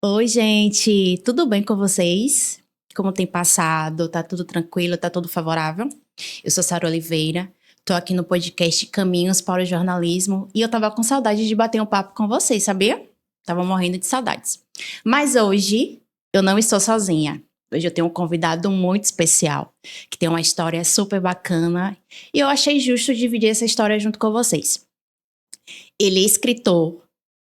Oi, gente, tudo bem com vocês? Como tem passado? Tá tudo tranquilo? Tá tudo favorável? Eu sou Sara Oliveira, tô aqui no podcast Caminhos para o Jornalismo e eu tava com saudade de bater um papo com vocês, sabia? Tava morrendo de saudades. Mas hoje eu não estou sozinha. Hoje eu tenho um convidado muito especial, que tem uma história super bacana e eu achei justo dividir essa história junto com vocês. Ele é escritor,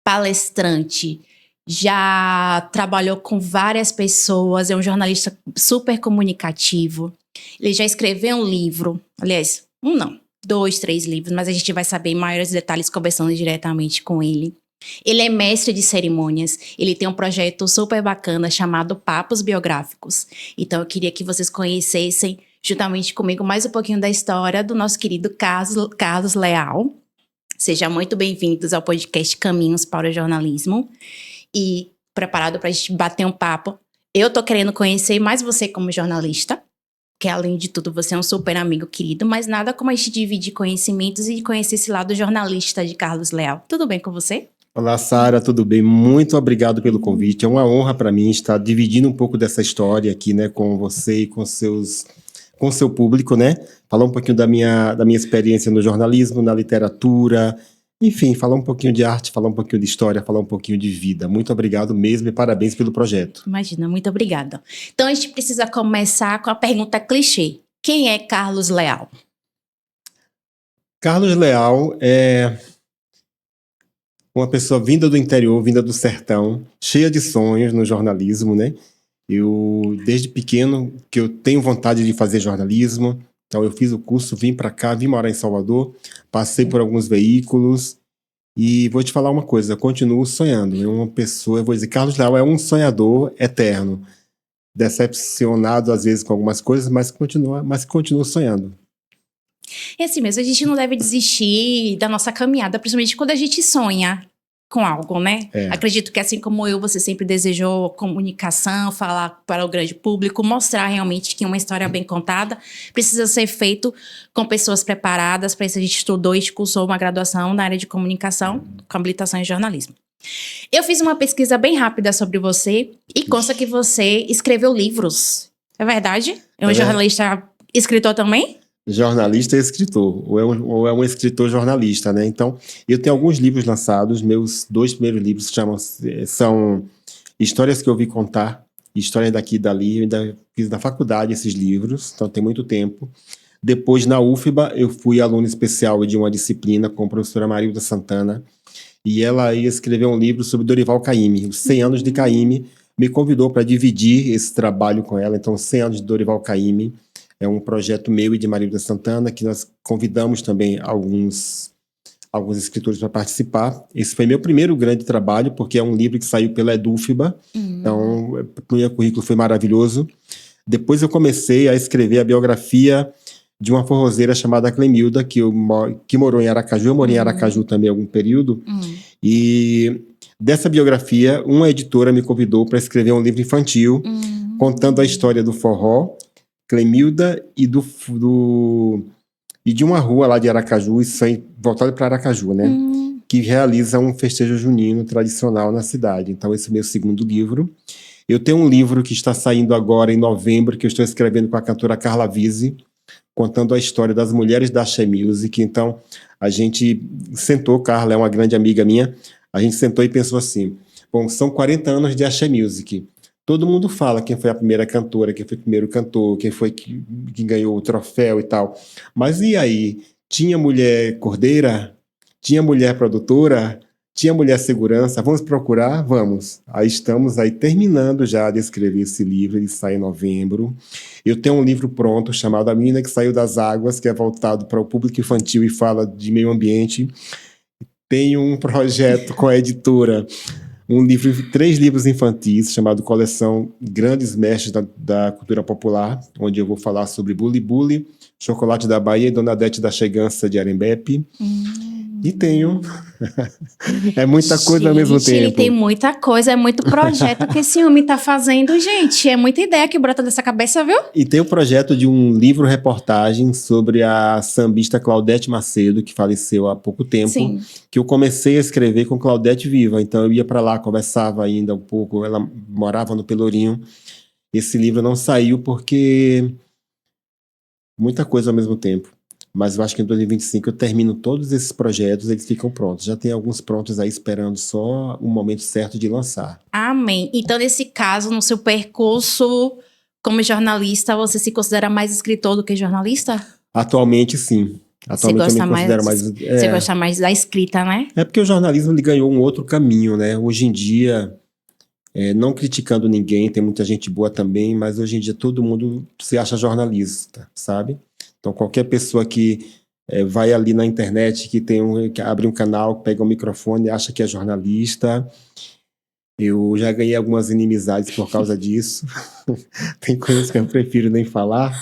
palestrante, já trabalhou com várias pessoas, é um jornalista super comunicativo. Ele já escreveu um livro, aliás, um não, 2, 3 livros, mas a gente vai saber em maiores detalhes conversando diretamente com ele. Ele é mestre de cerimônias, ele tem um projeto super bacana chamado Papos Biográficos. Então eu queria que vocês conhecessem, juntamente comigo, mais um pouquinho da história do nosso querido Carlos Leal. Sejam muito bem-vindos ao podcast Caminhos para o Jornalismo. E preparado para a gente bater um papo. Eu tô querendo conhecer mais você como jornalista, que além de tudo você é um super amigo querido, mas nada como a gente dividir conhecimentos e conhecer esse lado jornalista de Carlos Leal. Tudo bem com você? Olá, Sara, tudo bem? Muito obrigado pelo convite. É uma honra para mim estar dividindo um pouco dessa história aqui, né, com você e com o seu público, né? Falar um pouquinho da minha experiência no jornalismo, na literatura, enfim, falar um pouquinho de arte, falar um pouquinho de história, falar um pouquinho de vida. Muito obrigado mesmo e parabéns pelo projeto. Imagina, muito obrigada. Então a gente precisa começar com a pergunta clichê. Quem é Carlos Leal? Carlos Leal é uma pessoa vinda do interior, vinda do sertão, cheia de sonhos no jornalismo, né? Eu, desde pequeno, que eu tenho vontade de fazer jornalismo, então eu fiz o curso, vim para cá, vim morar em Salvador, passei por alguns veículos e vou te falar uma coisa, eu continuo sonhando. É uma pessoa, eu vou dizer, Carlos Leal é um sonhador eterno, decepcionado às vezes com algumas coisas, mas continua sonhando. É assim mesmo, a gente não deve desistir da nossa caminhada, principalmente quando a gente sonha com algo, né? É. Acredito que assim como eu, você sempre desejou comunicação, falar para o grande público, mostrar realmente que uma história bem contada precisa ser feito com pessoas preparadas. Para isso a gente estudou e cursou uma graduação na área de comunicação com habilitação em jornalismo. Eu fiz uma pesquisa bem rápida sobre você e consta que você escreveu livros. É verdade? É um jornalista escritor também? Jornalista e escritor, ou é um escritor jornalista, né? Então, eu tenho alguns livros lançados, meus 2 primeiros livros são Histórias que eu ouvi contar, Histórias daqui e dali, eu ainda fiz na faculdade esses livros, então tem muito tempo. Depois, na UFBA, eu fui aluno especial de uma disciplina com a professora Marilda Santana, e ela ia escrever um livro sobre Dorival Caymmi, os 100 anos de Caymmi, me convidou para dividir esse trabalho com ela, então 100 anos de Dorival Caymmi. É um projeto meu e de Marília Santana, que nós convidamos também alguns escritores para participar. Esse foi meu primeiro grande trabalho, porque é um livro que saiu pela EDUFBA. Então, o meu currículo foi maravilhoso. Depois eu comecei a escrever a biografia de uma forrozeira chamada Clemilda, que morou em Aracaju. Eu morei em Aracaju também há algum período. E dessa biografia, uma editora me convidou para escrever um livro infantil, contando a história do forró, Clemilda e de uma rua lá de Aracaju, voltada para Aracaju, né? Que realiza um festejo junino tradicional na cidade. Então, esse é o meu segundo livro. Eu tenho um livro que está saindo agora em novembro, que eu estou escrevendo com a cantora Carla Vise, contando a história das mulheres da Axé Music. Então, a gente sentou, Carla é uma grande amiga minha, a gente sentou e pensou assim, bom, são 40 anos de Axé Music. Todo mundo fala quem foi a primeira cantora, quem foi o primeiro cantor, quem foi que ganhou o troféu e tal. Mas e aí? Tinha mulher cordeira? Tinha mulher produtora? Tinha mulher segurança? Vamos procurar? Vamos. Aí estamos aí terminando já de escrever esse livro, ele sai em novembro. Eu tenho um livro pronto chamado A Menina que Saiu das Águas, que é voltado para o público infantil e fala de meio ambiente. Tenho um projeto com a editora, 3 livros infantis, chamado Coleção Grandes Mestres da Cultura Popular, onde eu vou falar sobre Buli Buli, Chocolate da Bahia e Dona Dete da Chegança de Arembepe. E tenho. É muita coisa ao mesmo tempo. Ele tem muita coisa, é muito projeto que esse homem tá fazendo, gente. É muita ideia que brota dessa cabeça, viu? E tem o projeto de um livro-reportagem sobre a sambista Claudete Macedo, que faleceu há pouco tempo, Sim. que eu comecei a escrever com Claudete viva. Então eu ia para lá, conversava ainda um pouco, ela morava no Pelourinho. Esse livro não saiu porque muita coisa ao mesmo tempo. Mas eu acho que em 2025 eu termino todos esses projetos, eles ficam prontos. Já tem alguns prontos aí esperando só o momento certo de lançar. Amém. Então, nesse caso, no seu percurso como jornalista, você se considera mais escritor do que jornalista? Atualmente, sim. Atualmente eu me considero mais... Você gosta mais da escrita, né? É porque o jornalismo ele ganhou um outro caminho, né? Hoje em dia, não criticando ninguém, tem muita gente boa também, mas hoje em dia todo mundo se acha jornalista, sabe? Então qualquer pessoa que vai ali na internet, que abre um canal, pega um microfone, acha que é jornalista. Eu já ganhei algumas inimizades por causa disso. Tem coisas que eu prefiro nem falar,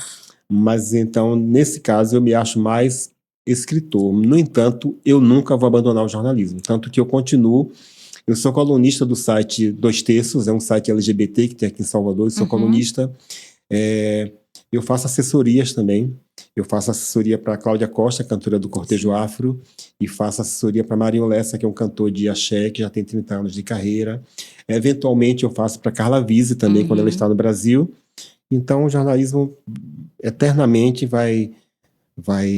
mas então, nesse caso, eu me acho mais escritor. No entanto, eu nunca vou abandonar o jornalismo, tanto que eu continuo. Eu sou colunista do site Dois Terços, é um site LGBT que tem aqui em Salvador, eu sou colunista. Eu faço assessorias também. Eu faço assessoria para Cláudia Costa, cantora do Cortejo Afro, e faço assessoria para Marinho Lessa, que é um cantor de axé, que já tem 30 anos de carreira. Eventualmente eu faço para Carla Vise também, quando ela está no Brasil. Então o jornalismo eternamente vai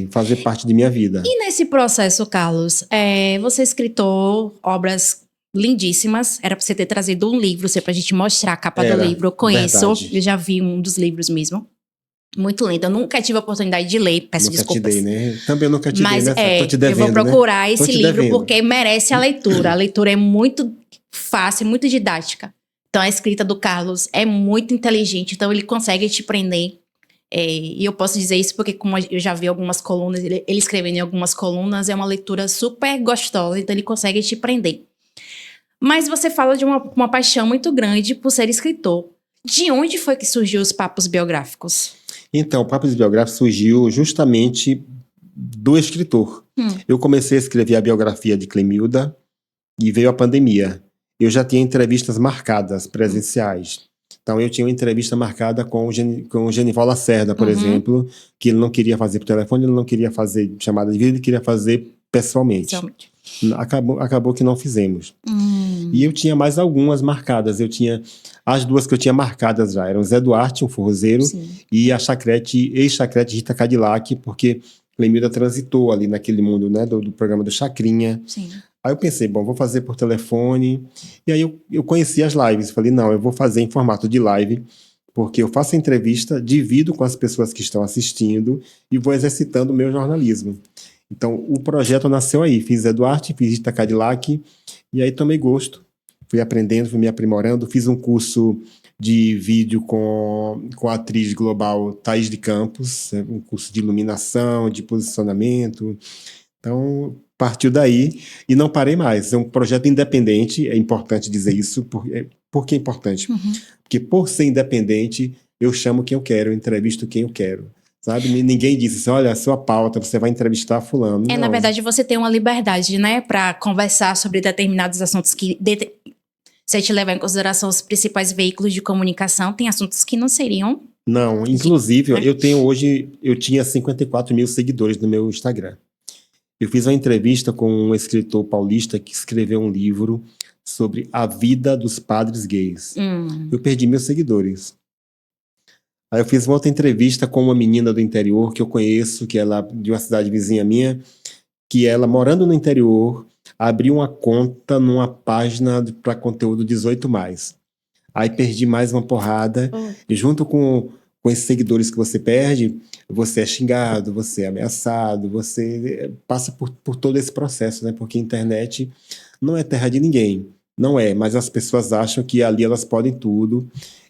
fazer parte de minha vida. E nesse processo, Carlos, você escritor obras lindíssimas. Era para você ter trazido um livro, para a gente mostrar a capa do livro. Eu conheço, verdade. eu já vi um dos livros mesmo. Muito lindo. Eu nunca tive a oportunidade de ler, peço desculpas. Nunca te dei, né? Também nunca te dei, né? Tô te devendo, eu vou procurar esse livro devendo. porque merece a leitura. A leitura é muito fácil, muito didática. Então a escrita do Carlos é muito inteligente, então ele consegue te prender. E eu posso dizer isso porque, como eu já vi algumas colunas, ele escrevendo em algumas colunas, é uma leitura super gostosa, então ele consegue te prender. Mas você fala de uma paixão muito grande por ser escritor. De onde foi que surgiu os papos biográficos? Então, o Papos Biográficos surgiu justamente do escritor. Eu comecei a escrever a biografia de Clemilda e veio a pandemia. Eu já tinha entrevistas marcadas, presenciais. Então, eu tinha uma entrevista marcada com o Genival Lacerda, por exemplo, que ele não queria fazer por telefone, ele não queria fazer chamada de vídeo, ele queria fazer pessoalmente. Acabou que não fizemos. E eu tinha mais algumas marcadas. Eu tinha as duas que eu tinha marcadas já. Eram Zé Duarte, um forrozeiro, e a ex-chacrete Rita Cadillac, porque Clemilda transitou ali naquele mundo, né, do programa do Chacrinha. Sim. Aí eu pensei, bom, vou fazer por telefone. E aí eu conheci as lives. Falei, não, eu vou fazer em formato de live, porque eu faço a entrevista, divido com as pessoas que estão assistindo e vou exercitando o meu jornalismo. Então, o projeto nasceu aí. Fiz Zé Duarte, fiz Rita Cadillac, e aí tomei gosto. Fui aprendendo, fui me aprimorando. Fiz um curso de vídeo com a atriz global Thaís de Campos, um curso de iluminação, de posicionamento. Então, partiu daí e não parei mais. É um projeto independente, é importante dizer isso. Por que é importante? Porque por ser independente, eu chamo quem eu quero, eu entrevisto quem eu quero. Sabe? Ninguém disse assim, olha, a sua pauta, você vai entrevistar fulano. Na verdade, você tem uma liberdade, né? Para conversar sobre determinados assuntos que... Se a gente levar em consideração os principais veículos de comunicação, tem assuntos que não seriam... Não, inclusive, eu tinha 54 mil seguidores no meu Instagram. Eu fiz uma entrevista com um escritor paulista que escreveu um livro sobre a vida dos padres gays. Eu perdi meus seguidores. Aí eu fiz uma outra entrevista com uma menina do interior que eu conheço, que é lá de uma cidade vizinha minha, que ela, morando no interior, abriu uma conta numa página para conteúdo 18+. Aí perdi mais uma porrada. E junto com esses seguidores que você perde, você é xingado, você é ameaçado, você passa por todo esse processo, né? Porque a internet não é terra de ninguém. Não é, mas as pessoas acham que ali elas podem tudo.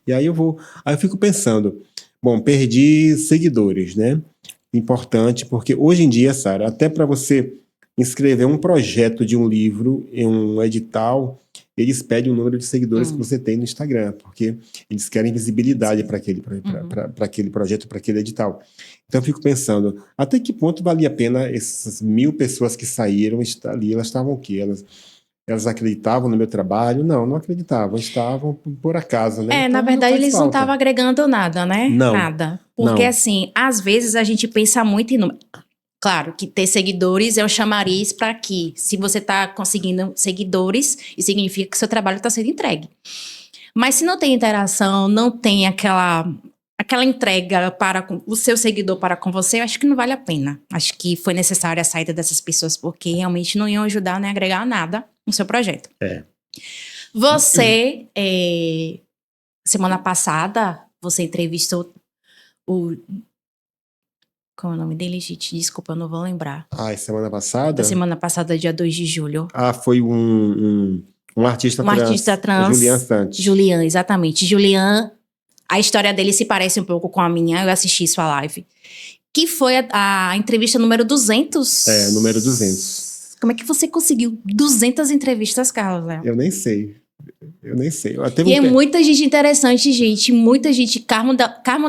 E aí eu fico pensando, bom, perdi seguidores, né? Importante, porque hoje em dia, Sara, até para você inscrever um projeto de um livro em um edital, eles pedem o número de seguidores que você tem no Instagram, porque eles querem visibilidade para aquele projeto, para aquele edital. Então eu fico pensando, até que ponto valia a pena essas 1000 pessoas que saíram estar ali? Elas estavam o quê? Elas acreditavam no meu trabalho? Não, não acreditavam. Estavam por acaso, né? Na Então, não verdade, faz eles não falta. estavam agregando nada, né? Não. Nada. Porque, Não. assim, às vezes a gente pensa muito em número. Claro que ter seguidores é um chamariz para que, se você está conseguindo seguidores, isso significa que seu trabalho está sendo entregue. Mas se não tem interação, não tem aquela entrega para o seu seguidor para com você, eu acho que não vale a pena. Acho que foi necessária a saída dessas pessoas, porque realmente não iam ajudar nem agregar nada no seu projeto. Você, semana passada, você entrevistou o... Qual é o nome dele, gente? Desculpa, eu não vou lembrar. Semana passada? Da semana passada, dia 2 de julho. Foi um artista trans. Artista trans. Julian Santos. Julian, exatamente. Julian, a história dele se parece um pouco com a minha. Eu assisti sua live. Que foi a entrevista número 200. Número 200. Como é que você conseguiu 200 entrevistas, Carlos? Eu nem sei. Muita gente interessante, gente. Muita gente. Carmo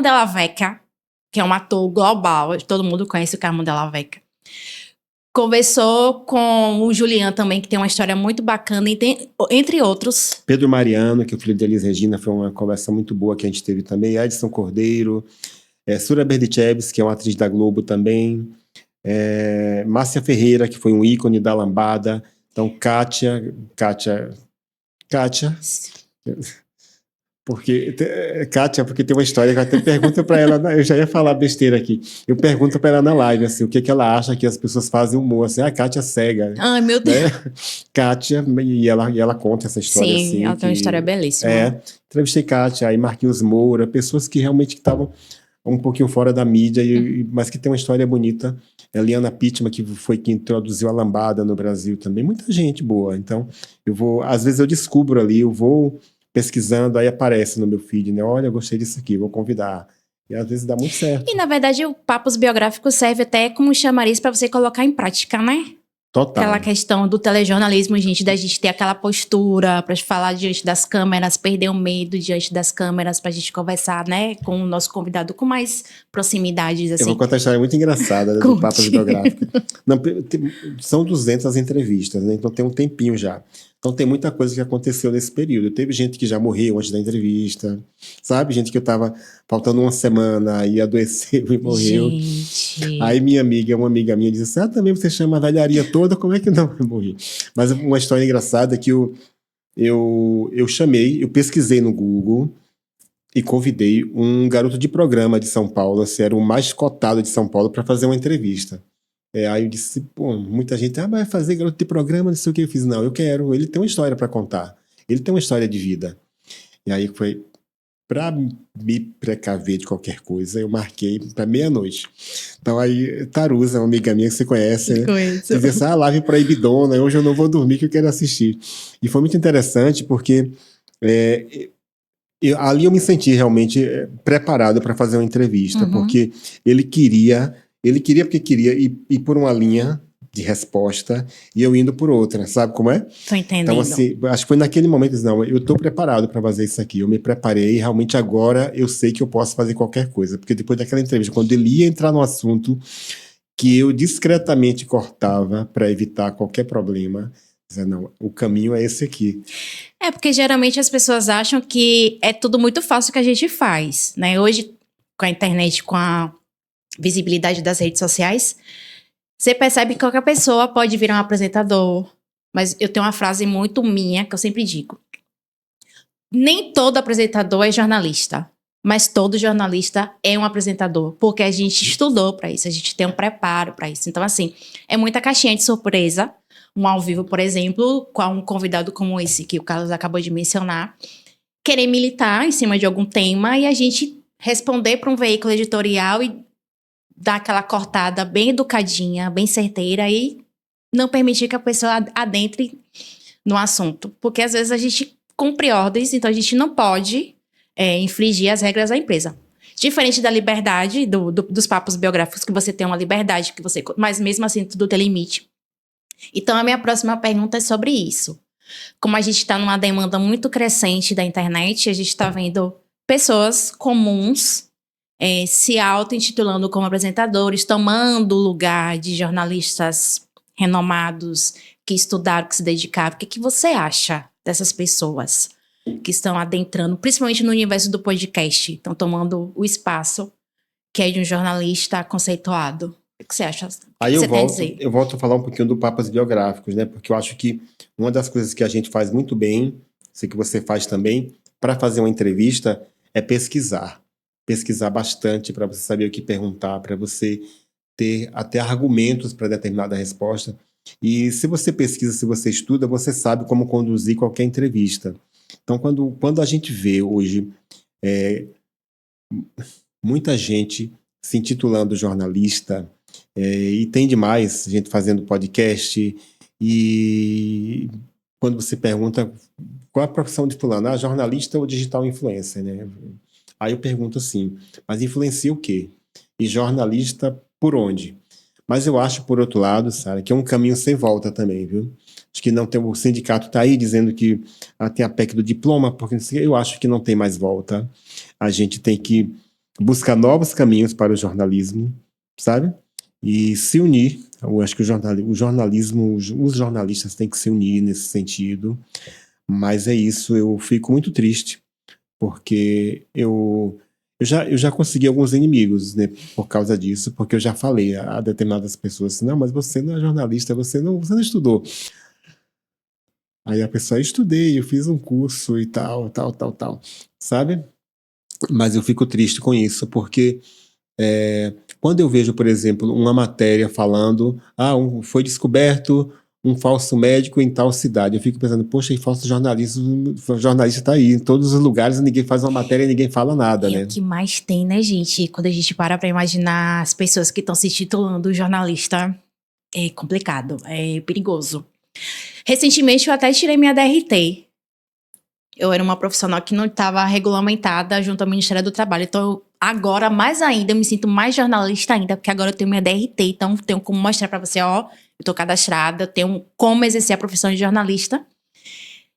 Della Vecchia, que é um ator global. Todo mundo conhece o Carmo Della Vecchia. Conversou com o Julian também, que tem uma história muito bacana, entre outros. Pedro Mariano, que é o filho de Elis Regina, foi uma conversa muito boa que a gente teve também. Edson Cordeiro, Sura Berdichebs, que é uma atriz da Globo também. Márcia Ferreira, que foi um ícone da lambada. Então, Kátia. Porque tem uma história que eu até pergunto para ela, eu já ia falar besteira aqui, eu pergunto para ela na live, assim, o que ela acha que as pessoas fazem humor, assim, a Kátia cega. Ai, meu Deus. Né? Kátia, e ela conta essa história. Sim, assim, ela tem uma história belíssima. Entrevistei Kátia, aí Marquinhos Moura, pessoas que realmente estavam um pouquinho fora da mídia, mas que tem uma história bonita. Eliana Pittman, que foi quem introduziu a lambada no Brasil também, muita gente boa. Então, às vezes eu descubro ali, eu vou pesquisando, aí aparece no meu feed, né? Olha, eu gostei disso aqui, vou convidar. E às vezes dá muito certo. E, na verdade, o Papos Biográficos serve até como chamariz para você colocar em prática, né? Total. Aquela questão do telejornalismo, gente, da gente ter aquela postura para falar diante das câmeras, perder o medo diante das câmeras, pra gente conversar, né, com o nosso convidado com mais proximidade, assim. Eu vou contar uma história muito engraçada, né, do Papos Biográficos. São 200 entrevistas, né? Então tem um tempinho já. Então tem muita coisa que aconteceu nesse período. Teve gente que já morreu antes da entrevista, sabe? Gente que eu tava faltando uma semana e adoeceu e morreu. Gente. Aí uma amiga minha, disse assim, também você chama a velharia toda, como é que não vai morrer? Mas uma história engraçada é que eu pesquisei no Google e convidei um garoto de programa de São Paulo, assim, era o mais cotado de São Paulo, para fazer uma entrevista. Aí eu disse, muita gente, vai fazer garoto de programa, não sei o que. Eu fiz, não, eu quero, ele tem uma história para contar, ele tem uma história de vida. E aí foi, para me precaver de qualquer coisa, eu marquei para meia-noite. Então aí, Tarusa, uma amiga minha que você conhece, né? Dizia assim, live proibidona, hoje eu não vou dormir que eu quero assistir. E foi muito interessante porque ali eu me senti realmente preparado para fazer uma entrevista, porque ele queria porque queria ir por uma linha de resposta e eu indo por outra, sabe como é? Tô entendendo. Então, assim, acho que foi naquele momento, não, eu tô preparado para fazer isso aqui, eu me preparei e realmente agora eu sei que eu posso fazer qualquer coisa, porque depois daquela entrevista, quando ele ia entrar no assunto que eu discretamente cortava para evitar qualquer problema, dizia, não, o caminho é esse aqui. Porque geralmente as pessoas acham que é tudo muito fácil que a gente faz, né? Hoje, com a internet, com a visibilidade das redes sociais, você percebe que qualquer pessoa pode virar um apresentador. Mas eu tenho uma frase muito minha, que eu sempre digo. Nem todo apresentador é jornalista, mas todo jornalista é um apresentador, porque a gente estudou para isso, a gente tem um preparo para isso. Então, assim, é muita caixinha de surpresa. Um ao vivo, por exemplo, com um convidado como esse que o Carlos acabou de mencionar, querer militar em cima de algum tema e a gente responder para um veículo editorial e dar aquela cortada bem educadinha, bem certeira e não permitir que a pessoa adentre no assunto. Porque às vezes a gente cumpre ordens, então a gente não pode infringir as regras da empresa. Diferente da liberdade, dos papos biográficos, que você tem uma liberdade, mas mesmo assim tudo tem limite. Então, a minha próxima pergunta é sobre isso. Como a gente está numa demanda muito crescente da internet, a gente está vendo pessoas comuns se auto-intitulando como apresentadores, tomando o lugar de jornalistas renomados que estudaram, que se dedicaram. O que você acha dessas pessoas que estão adentrando, principalmente no universo do podcast, estão tomando o espaço que é de um jornalista conceituado? O que você acha? Aí Você tem a dizer? eu volto a falar um pouquinho do Papas Biográficos, né? Porque eu acho que uma das coisas que a gente faz muito bem, sei que você faz também, para fazer uma entrevista, é pesquisar. Pesquisar bastante para você saber o que perguntar, para você ter até argumentos para determinada resposta. E se você pesquisa, se você estuda, você sabe como conduzir qualquer entrevista. Então, quando a gente vê hoje muita gente se intitulando jornalista, e tem demais gente fazendo podcast, e quando você pergunta qual a profissão de fulano, jornalista ou digital influencer, né? Aí eu pergunto assim, mas influencia o quê? E jornalista por onde? Mas eu acho, por outro lado, Sara, que é um caminho sem volta também, viu? Acho que não tem, o sindicato está aí dizendo que tem a PEC do diploma, porque eu acho que não tem mais volta. A gente tem que buscar novos caminhos para o jornalismo, sabe? E se unir. Eu acho que o jornalismo, os jornalistas têm que se unir nesse sentido. Mas é isso, eu fico muito triste, porque eu já consegui alguns inimigos, né, por causa disso, porque eu já falei a determinadas pessoas assim, não, mas você não é jornalista, você não estudou. Aí a pessoa, eu estudei, eu fiz um curso e tal, sabe? Mas eu fico triste com isso, porque quando eu vejo, por exemplo, uma matéria falando, foi descoberto um falso médico em tal cidade, eu fico pensando, poxa, e falso jornalista está aí, em todos os lugares, ninguém faz uma matéria e ninguém fala nada, né? O que mais tem, né, gente? Quando a gente para imaginar as pessoas que estão se titulando jornalista, é complicado, é perigoso. Recentemente eu até tirei minha DRT. Eu era uma profissional que não estava regulamentada junto ao Ministério do Trabalho. Então, agora, mais ainda, eu me sinto mais jornalista ainda, porque agora eu tenho minha DRT. Então, tenho como mostrar para você, eu tô cadastrada, eu tenho como exercer a profissão de jornalista.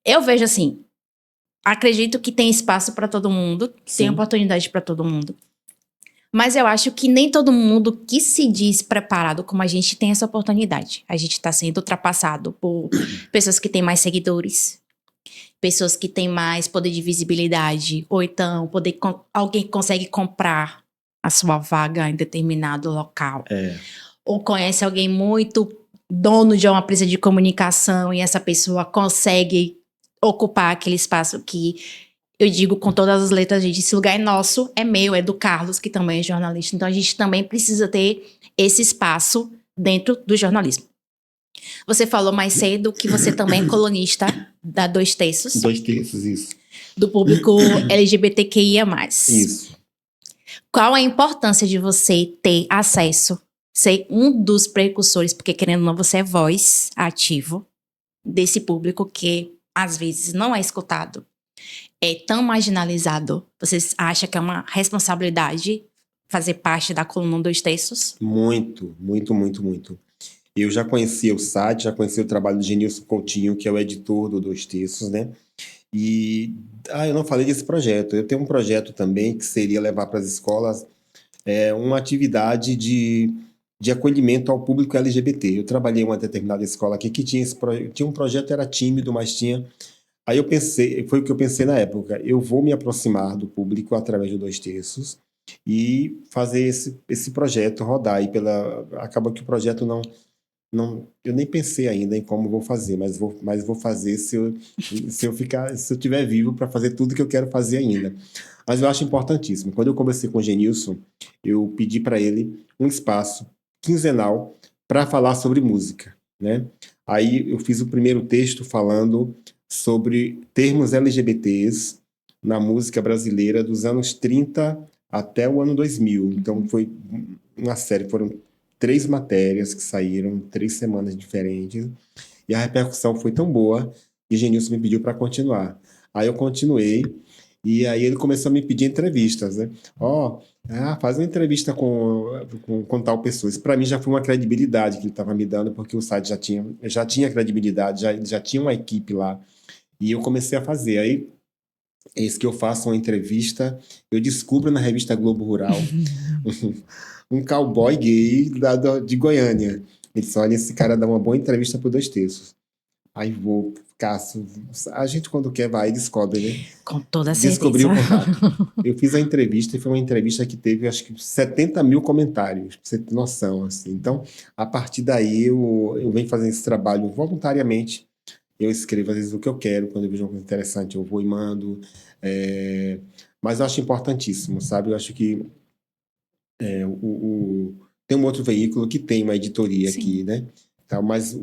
Eu vejo assim, acredito que tem espaço para todo mundo, Sim. tem oportunidade para todo mundo. Mas eu acho que nem todo mundo que se diz preparado como a gente tem essa oportunidade. A gente está sendo ultrapassado por pessoas que têm mais seguidores, pessoas que têm mais poder de visibilidade, ou então alguém consegue comprar a sua vaga em determinado local. Ou conhece alguém muito dono de uma empresa de comunicação e essa pessoa consegue ocupar aquele espaço que eu digo com todas as letras, gente, esse lugar é nosso, é meu, é do Carlos, que também é jornalista. Então, a gente também precisa ter esse espaço dentro do jornalismo. Você falou mais cedo que você também é colunista da 2/3. 2/3, isso. Do público LGBTQIA+. Isso. Qual a importância de você ter acesso, ser um dos precursores, porque querendo ou não, você é voz ativo desse público que às vezes não é escutado, é tão marginalizado? Você acha que é uma responsabilidade fazer parte da coluna 2/3? Muito, muito, muito, muito. Eu já conhecia o site, já conhecia o trabalho do Genilson Coutinho, que é o editor do 2/3, né? E eu não falei desse projeto. Eu tenho um projeto também que seria levar para as escolas uma atividade de acolhimento ao público LGBT. Eu trabalhei em uma determinada escola aqui que tinha tinha um projeto, era tímido, mas tinha. Aí eu pensei, foi o que eu pensei na época, eu vou me aproximar do público através do 2/3 e fazer esse projeto rodar. Acaba que o projeto não, eu nem pensei ainda em como vou fazer, mas vou fazer se eu tiver vivo para fazer tudo que eu quero fazer ainda. Mas eu acho importantíssimo. Quando eu conversei com o Genilson, eu pedi para ele um espaço quinzenal para falar sobre música, né? Aí eu fiz o primeiro texto falando sobre termos LGBTs na música brasileira dos anos 30 até o ano 2000. Então foi uma série, foram 3 matérias que saíram, 3 semanas diferentes, e a repercussão foi tão boa que Genilson me pediu para continuar. Aí eu continuei, E aí ele começou a me pedir entrevistas, né? Faz uma entrevista com tal pessoa. Isso para mim já foi uma credibilidade que ele estava me dando, porque o site já tinha credibilidade, já tinha uma equipe lá. E eu comecei a fazer. Aí, eis que eu faço uma entrevista, eu descubro na revista Globo Rural um cowboy gay de Goiânia. Ele disse, olha, esse cara dá uma boa entrevista por 2 terços. Aí vou, Cássio, a gente quando quer vai e descobre, né? Com toda Descobri o certeza. contato. Eu fiz a entrevista e foi uma entrevista que teve, acho que 70 mil comentários, pra você ter noção, assim. Então, a partir daí, eu venho fazendo esse trabalho voluntariamente. Eu escrevo, às vezes, o que eu quero. Quando eu vejo uma coisa interessante, eu vou e mando. Mas eu acho importantíssimo, sabe? Eu acho que tem um outro veículo que tem uma editoria Sim. aqui, né? Então, mas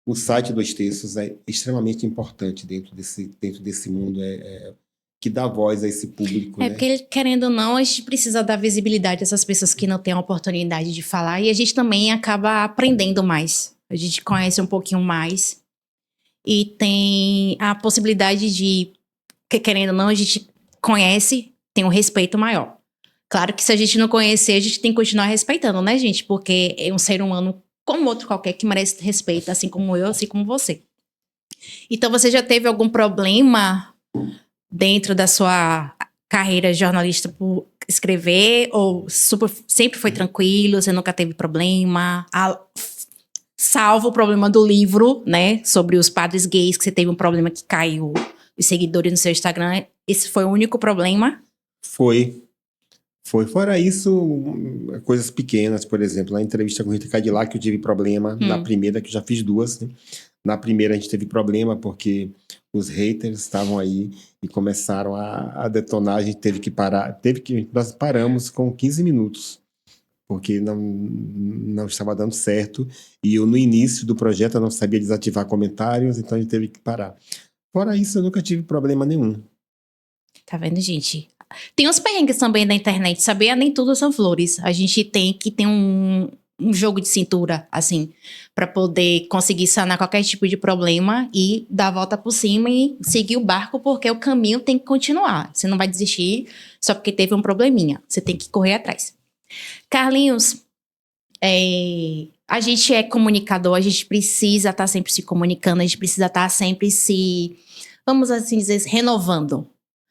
o site 2 terços é extremamente importante dentro desse mundo, que dá voz a esse público, né? Porque, querendo ou não, a gente precisa dar visibilidade a essas pessoas que não têm a oportunidade de falar. E a gente também acaba aprendendo mais. A gente conhece um pouquinho mais. E tem a possibilidade de, querendo ou não, a gente conhece, tem um respeito maior. Claro que se a gente não conhecer, a gente tem que continuar respeitando, né, gente? Porque é um ser humano como outro qualquer que merece respeito, assim como eu, assim como você. Então, você já teve algum problema dentro da sua carreira de jornalista por escrever? Ou sempre foi tranquilo, você nunca teve problema? Salvo o problema do livro, né? Sobre os padres gays, que você teve um problema que caiu os seguidores no seu Instagram. Esse foi o único problema? Foi. Fora isso, coisas pequenas, por exemplo, na entrevista com Rita Cadillac eu tive problema, na primeira, que eu já fiz 2, né? Na primeira a gente teve problema porque os haters estavam aí e começaram a detonar, a gente teve que parar, nós paramos com 15 minutos, porque não estava dando certo, e eu no início do projeto eu não sabia desativar comentários, então a gente teve que parar. Fora isso, eu nunca tive problema nenhum. Tá vendo, gente? Tem uns perrengues também da internet, sabia? Nem tudo são flores. A gente tem que ter um jogo de cintura, assim, pra poder conseguir sanar qualquer tipo de problema e dar a volta por cima e seguir o barco, porque o caminho tem que continuar. Você não vai desistir só porque teve um probleminha. Você tem que correr atrás. Carlinhos, a gente é comunicador, a gente precisa estar sempre se comunicando, a gente precisa estar sempre vamos assim dizer, renovando.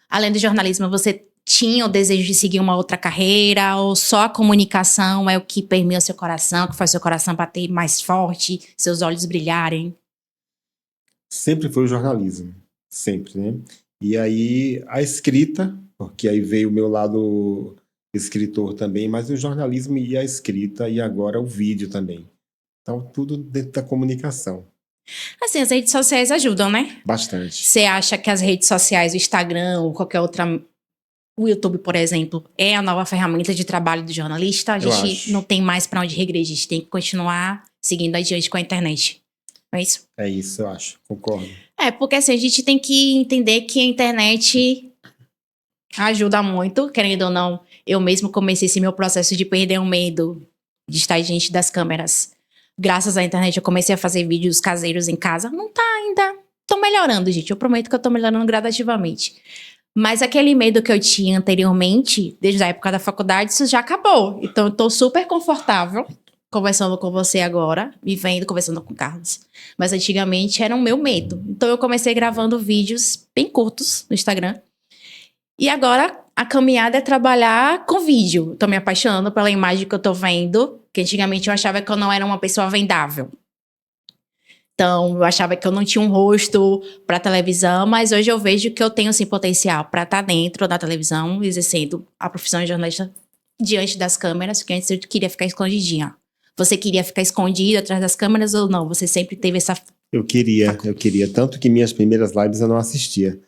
Além do jornalismo, você tinha o desejo de seguir uma outra carreira ou só a comunicação é o que permeia o seu coração, que faz seu coração bater mais forte, seus olhos brilharem? Sempre foi o jornalismo, sempre, né? E aí a escrita, porque aí veio o meu lado escritor também, mas o jornalismo e a escrita e agora o vídeo também. Então tudo dentro da comunicação. Assim, as redes sociais ajudam, né? Bastante. Você acha que as redes sociais, o Instagram ou qualquer outra, o YouTube, por exemplo, é a nova ferramenta de trabalho do jornalista? A gente não tem mais para onde regredir, a gente tem que continuar seguindo adiante com a internet. Não é isso? É isso, eu acho. Concordo. Porque assim, a gente tem que entender que a internet ajuda muito, querendo ou não. Eu mesmo comecei esse meu processo de perder o medo de estar diante das câmeras. Graças à internet, eu comecei a fazer vídeos caseiros em casa. Não tá ainda. Tô melhorando, gente. Eu prometo que eu tô melhorando gradativamente. Mas aquele medo que eu tinha anteriormente, desde a época da faculdade, isso já acabou. Então, eu tô super confortável conversando com você agora, me vendo, conversando com o Carlos. Mas antigamente era o meu medo. Então, eu comecei gravando vídeos bem curtos no Instagram. E agora, a caminhada é trabalhar com vídeo. Tô me apaixonando pela imagem que eu tô vendo, que antigamente eu achava que eu não era uma pessoa vendável. Então, eu achava que eu não tinha um rosto para televisão, mas hoje eu vejo que eu tenho, sim, potencial para estar dentro da televisão, exercendo a profissão de jornalista diante das câmeras, porque antes eu queria ficar escondidinha. Você queria ficar escondida atrás das câmeras ou não? Você sempre teve essa... Eu queria. Tanto que minhas primeiras lives eu não assistia.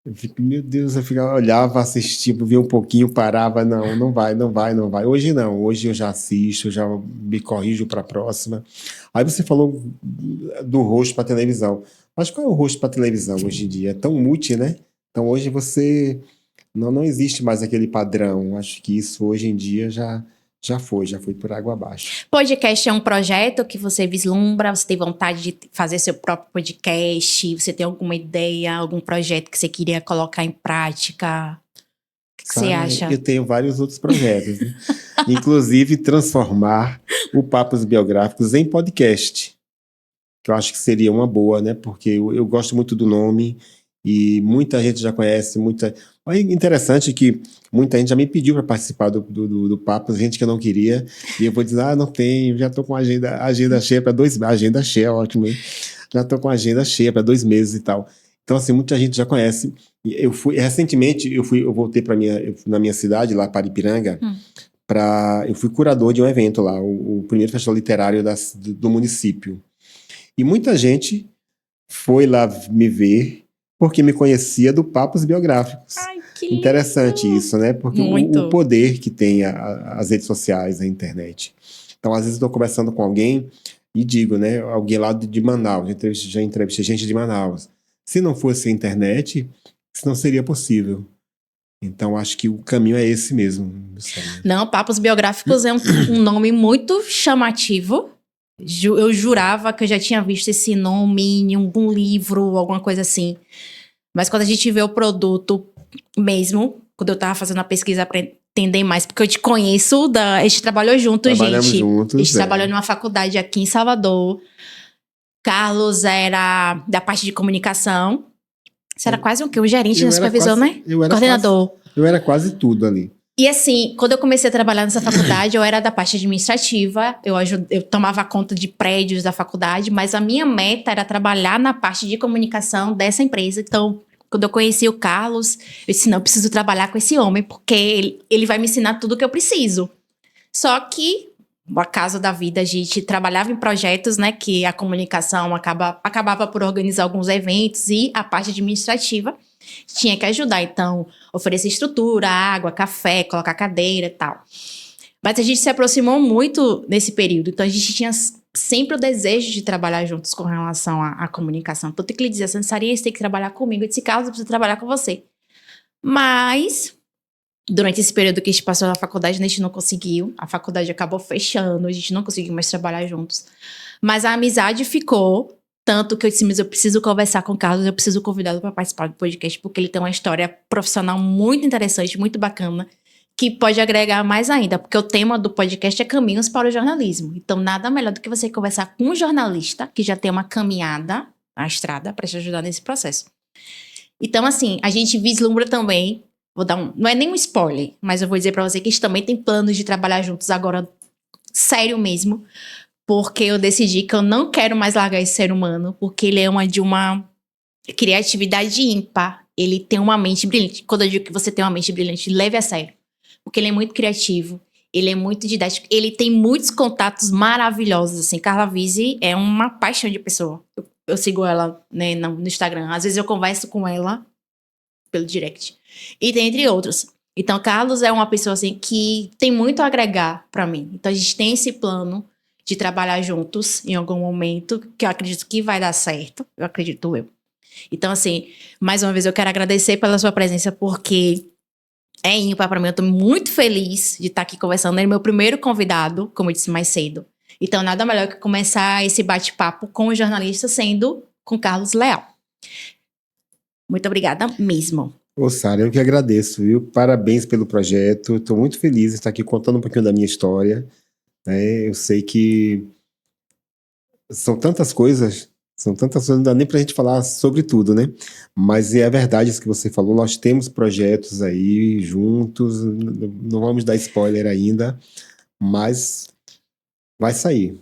Eu fico, meu Deus, eu ficava, olhava, assistia, via um pouquinho, parava, não vai. Hoje não, hoje eu já assisto, já me corrijo para a próxima. Aí você falou do rosto para televisão. Mas qual é o rosto para televisão hoje em dia? É tão multi, né? Então hoje você não existe mais aquele padrão. Acho que isso hoje em dia já Já foi por água abaixo. Podcast é um projeto que você vislumbra, você tem vontade de fazer seu próprio podcast, você tem alguma ideia, algum projeto que você queria colocar em prática? O que você acha? Eu tenho vários outros projetos, né? Inclusive transformar o Papos Biográficos em podcast, que eu acho que seria uma boa, né? Porque eu gosto muito do nome e muita gente já conhece, É interessante que muita gente já me pediu para participar do Papos, gente que eu não queria, e eu vou dizer, não tenho, já estou com agenda cheia para 2 meses, agenda cheia, ótimo, hein? Já estou com agenda cheia para 2 meses e tal. Então, assim, muita gente já conhece. Recentemente, eu voltei na minha cidade, lá para Ipiranga, eu fui curador de um evento lá, o primeiro festival literário do município. E muita gente foi lá me ver porque me conhecia do Papos Biográficos. Ai, que lindo. Interessante isso, né? Porque o poder que tem as redes sociais, a internet. Então, às vezes, estou conversando com alguém e digo, né? Alguém lá de Manaus, já entrevistei gente de Manaus. Se não fosse a internet, isso não seria possível. Então, acho que o caminho é esse mesmo. Não, Papos Biográficos é um nome muito chamativo. Eu jurava que eu já tinha visto esse nome em algum livro, alguma coisa assim. Mas quando a gente vê o produto mesmo, quando eu tava fazendo a pesquisa para entender mais, porque eu te conheço, a gente trabalhou juntos, Trabalhamos gente. juntos, a gente trabalhou numa faculdade aqui em Salvador. Carlos era da parte de comunicação. Você era quase o quê? Um gerente na supervisão, né? Coordenador. Eu era quase tudo ali. E assim, quando eu comecei a trabalhar nessa faculdade, eu era da parte administrativa, eu tomava conta de prédios da faculdade, mas a minha meta era trabalhar na parte de comunicação dessa empresa. Então, quando eu conheci o Carlos, eu disse, não, eu preciso trabalhar com esse homem, porque ele vai me ensinar tudo o que eu preciso. Só que, o acaso da vida, a gente trabalhava em projetos, né, que a comunicação acabava por organizar alguns eventos e a parte administrativa tinha que ajudar, então, oferecer estrutura, água, café, colocar cadeira e tal. Mas a gente se aproximou muito nesse período, então a gente tinha sempre o desejo de trabalhar juntos com relação à comunicação. Tanto que ele dizia, Sarinha, você tem que trabalhar comigo. Eu disse, Carlos, eu preciso trabalhar com você. Mas, durante esse período que a gente passou na faculdade, a gente não conseguiu. A faculdade acabou fechando, a gente não conseguiu mais trabalhar juntos. Mas a amizade ficou. Tanto que eu disse, mas eu preciso conversar com o Carlos, eu preciso convidá-lo para participar do podcast, porque ele tem uma história profissional muito interessante, muito bacana, que pode agregar mais ainda, porque o tema do podcast é caminhos para o jornalismo. Então, nada melhor do que você conversar com um jornalista que já tem uma caminhada na estrada para te ajudar nesse processo. Então, assim, a gente vislumbra também, não é nem um spoiler, mas eu vou dizer para você que a gente também tem planos de trabalhar juntos agora, sério mesmo, porque eu decidi que eu não quero mais largar esse ser humano, porque ele é de uma criatividade ímpar. Ele tem uma mente brilhante. Quando eu digo que você tem uma mente brilhante, leve a sério. Porque ele é muito criativo, ele é muito didático, ele tem muitos contatos maravilhosos, assim. Carla Vise é uma paixão de pessoa. Eu sigo ela, né, no Instagram. Às vezes eu converso com ela pelo direct. E tem entre outros. Então, Carlos é uma pessoa, assim, que tem muito a agregar pra mim. Então, a gente tem esse plano de trabalhar juntos em algum momento, que eu acredito que vai dar certo, eu acredito eu. Então, assim, mais uma vez eu quero agradecer pela sua presença, porque é ímpar pra mim, eu tô muito feliz de estar aqui conversando, ele é meu primeiro convidado, como eu disse mais cedo. Então, nada melhor que começar esse bate-papo com o jornalista sendo com Carlos Leal. Muito obrigada mesmo. Ô, Sara, eu que agradeço, viu? Parabéns pelo projeto, estou muito feliz de estar aqui contando um pouquinho da minha história. Eu sei que são tantas coisas, não dá nem pra gente falar sobre tudo, né? Mas é verdade isso que você falou, nós temos projetos aí juntos, não vamos dar spoiler ainda, mas vai sair.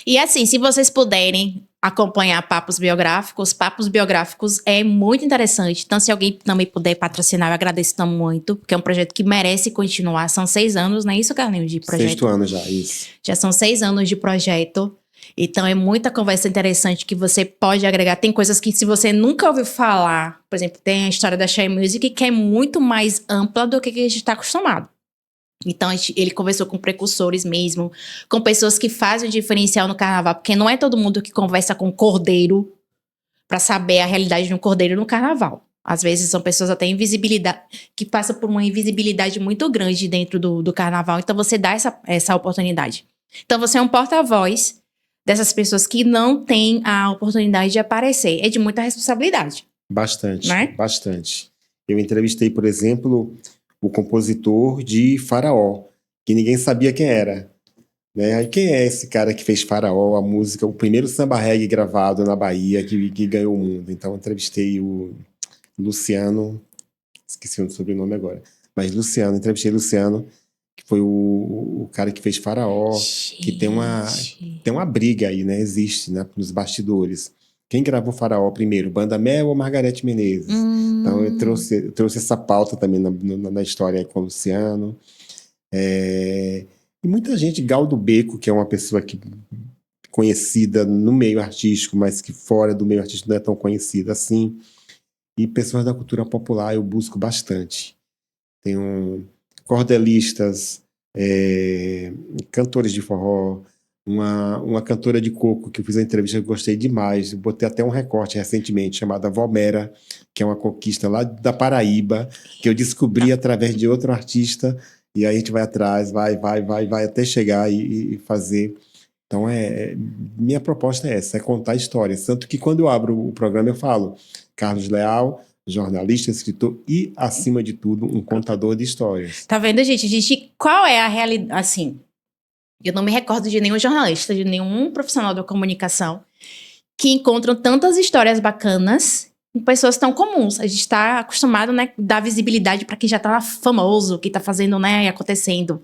E assim, se vocês puderem acompanhar Papos Biográficos é muito interessante. Então, se alguém também puder patrocinar, eu agradeço muito, porque é um projeto que merece continuar. São 6 anos, não é isso, Carlinhos, de projeto? 6º ano já, isso. Já são 6 anos de projeto. Então, é muita conversa interessante que você pode agregar. Tem coisas que, se você nunca ouviu falar, por exemplo, tem a história da Share Music, que é muito mais ampla do que a gente está acostumado. Então, ele conversou com precursores mesmo, com pessoas que fazem o diferencial no carnaval, porque não é todo mundo que conversa com cordeiro para saber a realidade de um cordeiro no carnaval. Às vezes são pessoas até invisibilidade, que passam por uma invisibilidade muito grande dentro do carnaval. Então você dá essa oportunidade. Então você é um porta-voz dessas pessoas que não têm a oportunidade de aparecer. É de muita responsabilidade. Bastante, Né? bastante. Eu entrevistei, por exemplo, o compositor de Faraó, que ninguém sabia quem era. Né? Aí, quem é esse cara que fez Faraó, a música, o primeiro samba reggae gravado na Bahia, que ganhou o mundo? Então, eu entrevistei o Luciano, esqueci o sobrenome agora, mas Luciano, entrevistei Luciano, que foi o cara que fez Faraó, que tem uma briga aí, né? Existe, né? Nos bastidores. Quem gravou Faraó primeiro, Banda Mel ou Margareth Menezes? Então eu trouxe essa pauta também na história aí com o Luciano. E muita gente, Gal do Beco, que é uma pessoa que conhecida no meio artístico, mas que fora do meio artístico não é tão conhecida assim. E pessoas da cultura popular eu busco bastante. Tenho cordelistas, cantores de forró, uma cantora de coco que eu fiz a entrevista que eu gostei demais. Eu botei até um recorte recentemente, chamada Valmera, que é uma coquista lá da Paraíba, que eu descobri através de outro artista, e aí a gente vai atrás, vai até chegar e fazer. Então, minha proposta é essa, é contar histórias. Tanto que quando eu abro o programa eu falo, Carlos Leal, jornalista, escritor e, acima de tudo, um contador de histórias. Tá vendo, gente? Qual é a realidade? Assim, eu não me recordo de nenhum jornalista, de nenhum profissional da comunicação que encontram tantas histórias bacanas em pessoas tão comuns. A gente está acostumado, né, a dar visibilidade para quem já tá famoso, que tá fazendo, né, e acontecendo.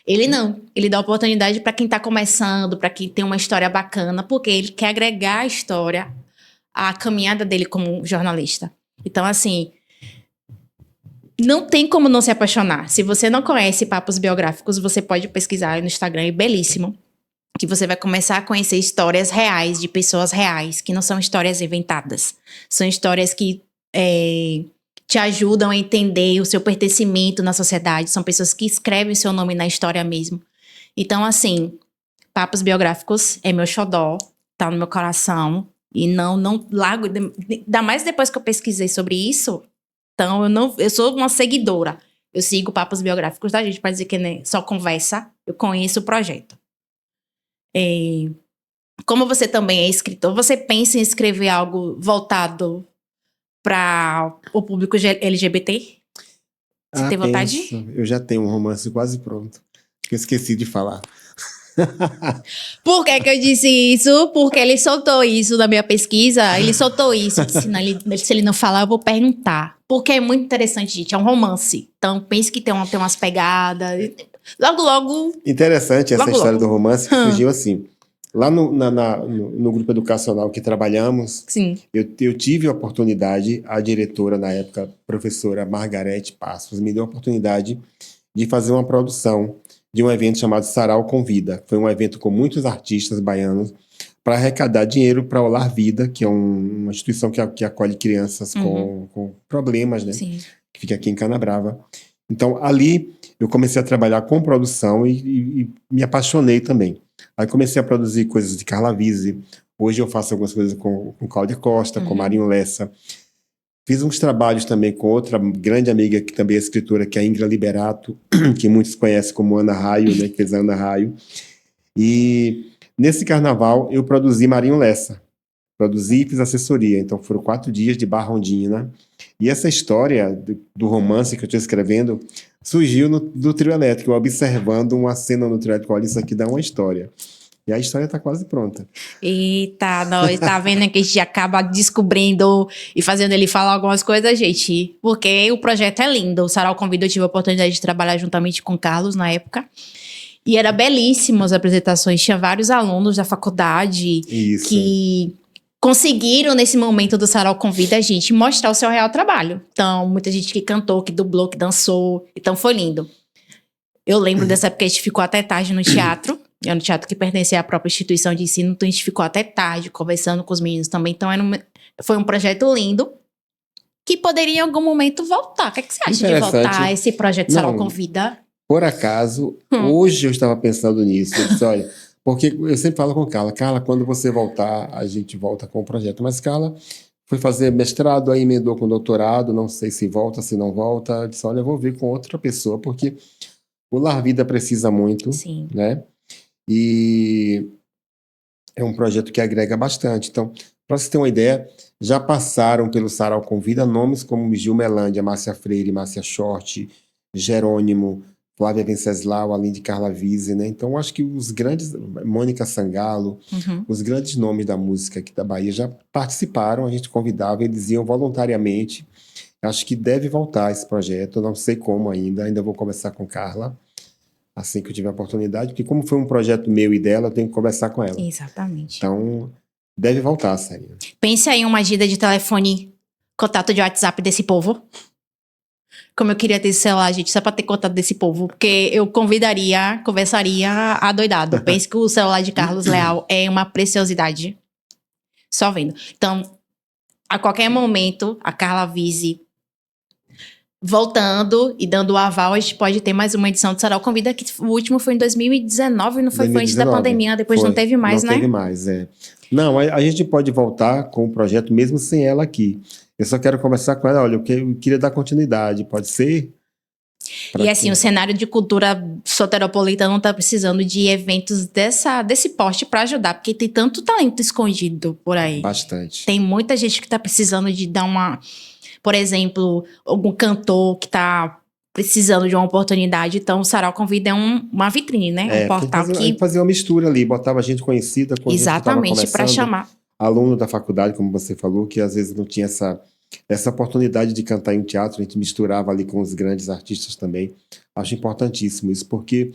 Ele não. Ele dá oportunidade para quem tá começando, para quem tem uma história bacana, porque ele quer agregar a história à caminhada dele como jornalista. Então, assim, não tem como não se apaixonar. Se você não conhece Papos Biográficos, você pode pesquisar aí no Instagram, é belíssimo. Que você vai começar a conhecer histórias reais, de pessoas reais, que não são histórias inventadas. São histórias que te ajudam a entender o seu pertencimento na sociedade. São pessoas que escrevem o seu nome na história mesmo. Então, assim, Papos Biográficos é meu xodó, tá no meu coração. E não largo, ainda mais depois que eu pesquisei sobre isso. Então, eu sou uma seguidora. Eu sigo Papos Biográficos da gente, para dizer que né, só conversa, eu conheço o projeto. Como você também é escritor, você pensa em escrever algo voltado para o público LGBT? Você tem vontade? Penso. Eu já tenho um romance quase pronto, que eu esqueci de falar. Por que eu disse isso? Porque ele soltou isso na minha pesquisa. Ele soltou isso. Se ele não falar, eu vou perguntar. Porque é muito interessante, gente. É um romance. Então, pense que tem umas pegadas. Logo. Interessante essa história do romance, que surgiu assim. Lá no grupo educacional que trabalhamos, Sim. Eu tive a oportunidade, a diretora na época, professora Margareth Passos, me deu a oportunidade de fazer uma produção de um evento chamado Sarau Convida. Foi um evento com muitos artistas baianos para arrecadar dinheiro para o Lar Vida, que é uma instituição que acolhe crianças com problemas, né? Sim. Que fica aqui em Canabrava. Então, ali eu comecei a trabalhar com produção e me apaixonei também. Aí comecei a produzir coisas de Carla Vise. Hoje eu faço algumas coisas com Cláudia Costa, com Marinho Lessa. Fiz uns trabalhos também com outra grande amiga, que também é escritora, que é a Ingra Liberato, que muitos conhecem como Ana Raio, né, que fez a Ana Raio. E nesse carnaval eu produzi Marinho Lessa. Produzi e fiz assessoria. Então foram 4 dias de Barra Ondina. E essa história do romance que eu estou escrevendo surgiu do trio elétrico, observando uma cena no trio elétrico. Olha, isso aqui dá uma história. E a história está quase pronta. Eita, nós tá vendo que a gente acaba descobrindo e fazendo ele falar algumas coisas, gente. Porque o projeto é lindo. O Sarau Convida, eu tive a oportunidade de trabalhar juntamente com o Carlos na época. E era belíssimo as apresentações. Tinha vários alunos da faculdade que conseguiram, nesse momento do Sarau Convida, a gente mostrar o seu real trabalho. Então, muita gente que cantou, que dublou, que dançou. Então, foi lindo. Eu lembro dessa época que a gente ficou até tarde no teatro. Era um teatro que pertencia à própria instituição de ensino. Então, a gente ficou até tarde conversando com os meninos também. Então, foi um projeto lindo que poderia em algum momento voltar. O que você acha de voltar esse projeto Sarau Convida? Por acaso, hoje eu estava pensando nisso. Eu disse, olha, porque eu sempre falo com Carla, quando você voltar, a gente volta com o projeto. Mas Carla Foi fazer mestrado, aí emendou com doutorado, não sei se volta, se não volta. Eu disse, olha, eu vou ver com outra pessoa, porque o Lar Vida precisa muito, Sim. né? E é um projeto que agrega bastante. Então, para você ter uma ideia, já passaram pelo Sarau Convida nomes como Gil Melândia, Márcia Freire, Márcia Short, Jerônimo, Flávia Venceslau, além de Carla Vise, né? Então, acho que os grandes, Mônica Sangalo, os grandes nomes da música aqui da Bahia já participaram, a gente convidava, eles iam voluntariamente. Acho que deve voltar esse projeto, eu não sei como ainda vou conversar com Carla, assim que eu tiver a oportunidade, porque como foi um projeto meu e dela, eu tenho que conversar com ela. Exatamente. Então, deve voltar, Sarinha. Pense aí em uma agenda de telefone, contato de WhatsApp desse povo. Como eu queria ter esse celular, gente, só pra ter contato desse povo. Porque eu conversaria adoidado. Pense que o celular de Carlos Leal é uma preciosidade. Só vendo. Então, a qualquer momento, a Carla Vise voltando e dando o aval, a gente pode ter mais uma edição do Sarau Convida, que o último foi em 2019, não foi? Foi antes da pandemia, depois foi. Não teve mais, né? Não teve mais, é. Não, a gente pode voltar com o projeto mesmo sem ela aqui. Eu só quero conversar com ela, olha, eu queria dar continuidade, pode ser? E assim, o cenário de cultura soteropolitano tá precisando de eventos desse porte para ajudar, porque tem tanto talento escondido por aí. Bastante. Tem muita gente que tá precisando de dar uma... Por exemplo, algum cantor que tá precisando de uma oportunidade. Então, o Sarau Convida é uma vitrine, né? Um portal que... Fazer uma mistura ali, botava gente conhecida com exatamente, gente que para chamar. Aluno da faculdade, como você falou, que às vezes não tinha essa oportunidade de cantar em um teatro, a gente misturava ali com os grandes artistas também. Acho importantíssimo isso, porque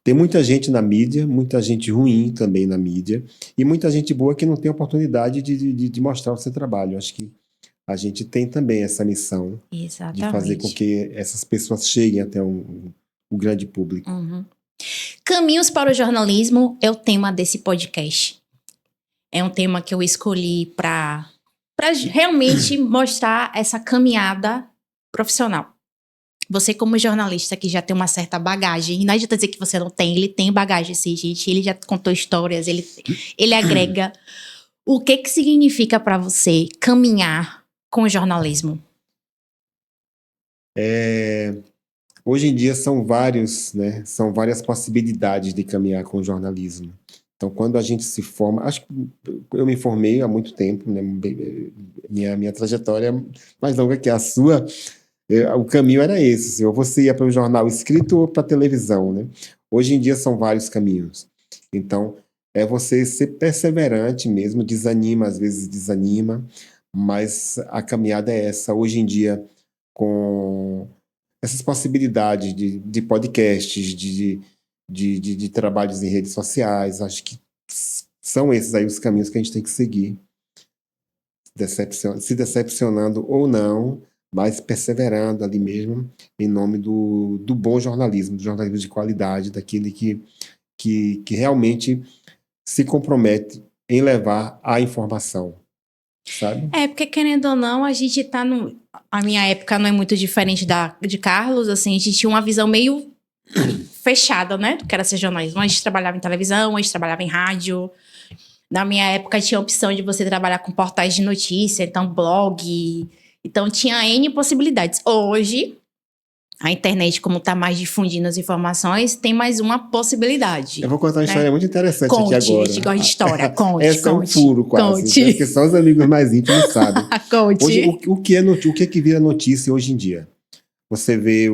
tem muita gente na mídia, muita gente ruim também na mídia, e muita gente boa que não tem oportunidade de mostrar o seu trabalho. Acho que a gente tem também essa missão exatamente, de fazer com que essas pessoas cheguem até o grande público. Caminhos para o jornalismo é o tema desse podcast. É um tema que eu escolhi para realmente mostrar essa caminhada profissional. Você, como jornalista que já tem uma certa bagagem, e não adianta dizer que você não tem, ele tem bagagem, sim, gente. Ele já contou histórias, ele agrega. O que significa para você caminhar com o jornalismo? Hoje em dia são várias possibilidades de caminhar com o jornalismo. Então, quando a gente se forma... Acho que eu me formei há muito tempo, né? Minha trajetória é mais longa que a sua. O caminho era esse, assim, ou você ia para o jornal escrito ou para a televisão, né? Hoje em dia são vários caminhos. Então, é você ser perseverante mesmo, às vezes desanima, mas a caminhada é essa. Hoje em dia, com essas possibilidades de podcasts, de trabalhos em redes sociais, acho que são esses aí os caminhos que a gente tem que seguir. Se decepcionando ou não, mas perseverando ali mesmo, em nome do bom jornalismo, do jornalismo de qualidade, daquele que realmente se compromete em levar a informação, sabe? Porque querendo ou não, a gente tá a minha época não é muito diferente de Carlos, assim, a gente tinha uma visão meio fechada, né, do que era ser jornalismo. A gente trabalhava em televisão, a gente trabalhava em rádio. Na minha época tinha a opção de você trabalhar com portais de notícia, então blog, então tinha N possibilidades. Hoje, a internet, como está mais difundindo as informações, tem mais uma possibilidade. Eu vou contar uma história muito interessante aqui agora. A gente gosta de história. Conte, essa conte. É um furo quase. Conte. Porque só os amigos mais íntimos sabem. Conte. Hoje, o que é que vira notícia hoje em dia? Você vê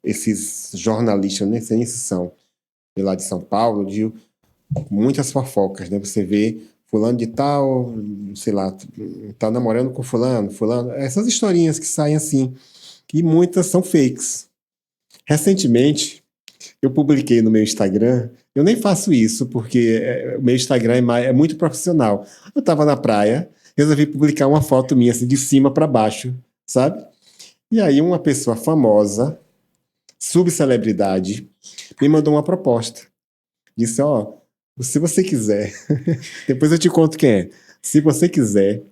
esses jornalistas, nem sei se são de lá de São Paulo, de muitas fofocas, né? Você vê fulano de tal, sei lá, tá namorando com fulano, essas historinhas que saem assim. E muitas são fakes. Recentemente, eu publiquei no meu Instagram, eu nem faço isso, porque o meu Instagram é muito profissional. Eu estava na praia, resolvi publicar uma foto minha, assim, de cima para baixo, sabe? E aí uma pessoa famosa, subcelebridade, me mandou uma proposta. Disse, se você quiser, depois eu te conto quem é. Se você quiser,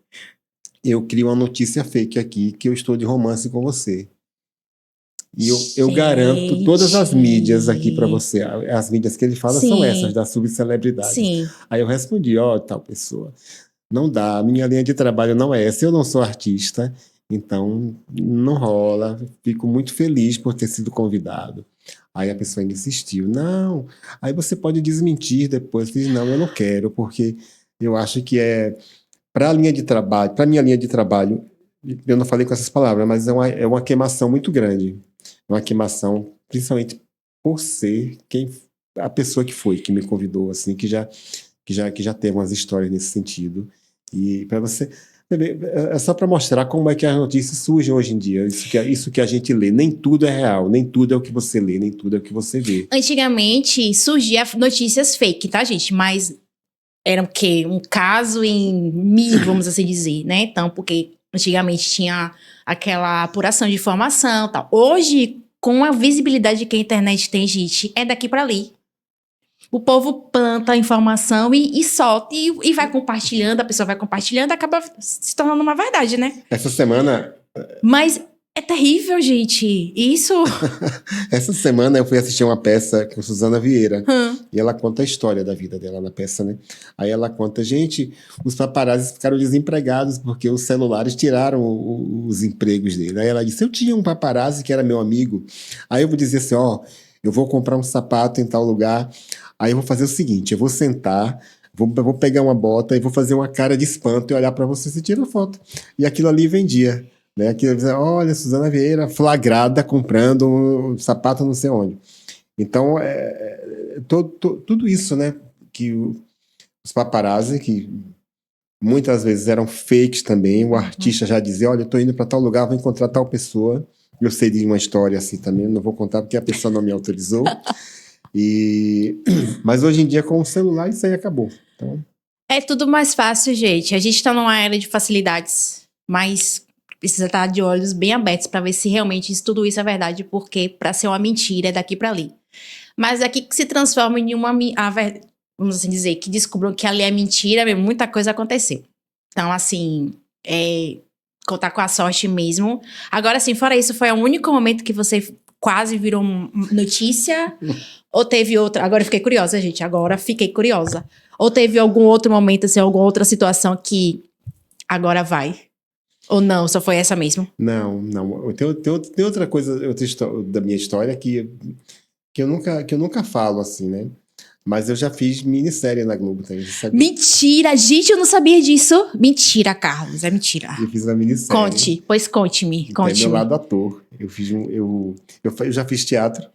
eu crio uma notícia fake aqui, que eu estou de romance com você. E eu garanto todas as mídias aqui para você. As mídias que ele fala são essas, da subcelebridade. Sim. Aí eu respondi, tal pessoa. Não dá, a minha linha de trabalho não é essa, eu não sou artista, então não rola. Fico muito feliz por ter sido convidado. Aí a pessoa ainda insistiu, não, aí você pode desmentir depois. Eu disse, não, eu não quero, porque eu acho que para a linha de trabalho, para minha linha de trabalho, eu não falei com essas palavras, mas é uma queimação muito grande. É uma queimação, principalmente por ser a pessoa que me convidou, assim, que já teve umas histórias nesse sentido. E para você é só para mostrar como é que as notícias surgem hoje em dia. Isso que a gente lê. Nem tudo é real, nem tudo é o que você lê, nem tudo é o que você vê. Antigamente surgia notícias fake, tá, gente? Mas era o quê? Um caso em mil, vamos assim dizer, né? Então, porque antigamente tinha aquela apuração de informação e tal. Hoje, com a visibilidade que a internet tem, gente, é daqui para ali. O povo planta a informação e solta e vai compartilhando, a pessoa vai compartilhando, acaba se tornando uma verdade, né? Essa semana... Mas é terrível, gente. Isso... Essa semana eu fui assistir uma peça com Suzana Vieira. E ela conta a história da vida dela na peça, né? Aí ela conta, gente, os paparazzis ficaram desempregados porque os celulares tiraram os empregos dele. Aí ela disse, eu tinha um paparazzi que era meu amigo. Aí eu vou dizer assim, ó, eu vou comprar um sapato em tal lugar... Aí eu vou fazer o seguinte, eu vou sentar, vou pegar uma bota e vou fazer uma cara de espanto e olhar para você e tira a foto. E aquilo ali vendia. Né? Aquilo, olha, Suzana Vieira flagrada comprando um sapato não sei onde. Então, tudo isso, né? Que os paparazzi, que muitas vezes eram fakes também, o artista já dizia, olha, eu tô indo para tal lugar, vou encontrar tal pessoa. Eu sei de uma história assim também, não vou contar porque a pessoa não me autorizou. Mas hoje em dia, com o celular, isso aí acabou. Então... É tudo mais fácil, gente. A gente está numa era de facilidades, mas precisa estar de olhos bem abertos para ver se realmente tudo isso é verdade, porque para ser uma mentira é daqui para ali. Mas daqui que se transforma em vamos assim dizer, que descubram que ali é mentira, muita coisa aconteceu. Então, assim, contar com a sorte mesmo. Agora, assim, fora isso, foi o único momento que você quase virou notícia? Ou teve outra? Agora eu fiquei curiosa, gente. Agora fiquei curiosa. Ou teve algum outro momento, assim, alguma outra situação que agora vai? Ou não, só foi essa mesmo? Não. Tem outra coisa da minha história que eu nunca falo, assim, né? Mas eu já fiz minissérie na Globo, tá? Mentira! Gente, eu não sabia disso. Mentira, Carlos, é mentira. Eu fiz uma minissérie. Conte-me. É meu lado ator. Eu já fiz teatro.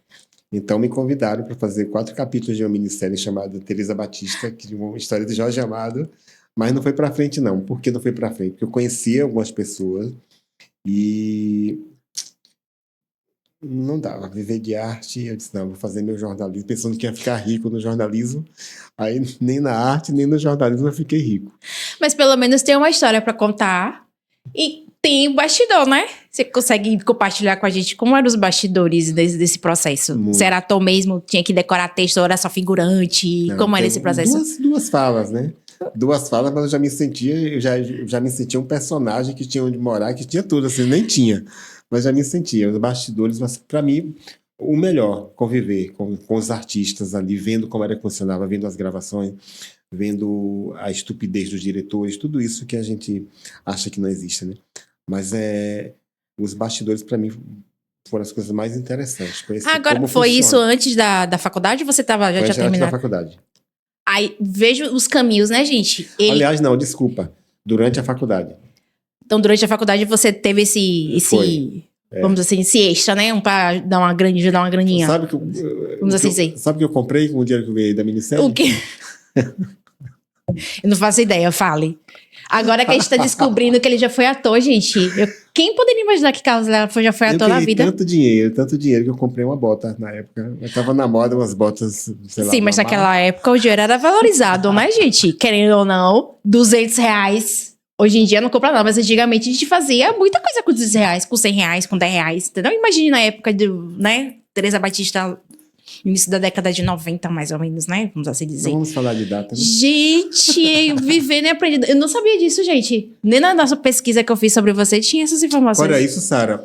Então me convidaram para fazer 4 capítulos de uma minissérie chamada Teresa Batista, que é uma história de Jorge Amado, mas não foi para frente não. Por que não foi para frente? Porque eu conhecia algumas pessoas e não dava viver de arte. Eu disse, não, vou fazer meu jornalismo, pensando que ia ficar rico no jornalismo. Aí nem na arte, nem no jornalismo eu fiquei rico. Mas pelo menos tem uma história para contar e tem bastidor, né? Você consegue compartilhar com a gente como eram os bastidores desse processo? Muito. Você era ator mesmo, tinha que decorar texto, ou era só figurante? Não, como era esse processo? Duas falas, né? 2 falas, mas eu já me sentia um personagem que tinha onde morar, que tinha tudo, assim, nem tinha. Mas já me sentia, os bastidores, mas para mim, o melhor, conviver com os artistas ali, vendo como era que funcionava, vendo as gravações, vendo a estupidez dos diretores, tudo isso que a gente acha que não existe, né? Mas os bastidores, para mim, foram as coisas mais interessantes. Agora, foi isso antes da faculdade ou você já tinha terminado? Antes da faculdade. Aí, vejo os caminhos, né, gente? Aliás, não, desculpa. Durante a faculdade. Então, durante a faculdade, você teve vamos dizer assim, esse extra, né? Pra dar uma graninha. Sabe que vamos assim dizer. Sabe o que eu comprei com o dinheiro que eu ganhei da minissérie? O quê? Eu não faço ideia, fale. Agora que a gente tá descobrindo que ele já foi ator, gente. Quem poderia imaginar que Carlos já foi ator na vida? Tanto dinheiro que eu comprei uma bota na época. Eu tava na moda umas botas, sei lá. Sim, mas naquela época o dinheiro era valorizado, né, gente? Querendo ou não, R$200. Hoje em dia não compra nada, mas antigamente a gente fazia muita coisa com R$200, com R$100, com R$10, entendeu? Imagine na época né, Teresa Batista, início da década de 90, mais ou menos, né? Vamos assim dizer. Não vamos falar de data, né? Gente, vivendo e aprendendo. Eu não sabia disso, gente. Nem na nossa pesquisa que eu fiz sobre você tinha essas informações. Olha isso, Sara.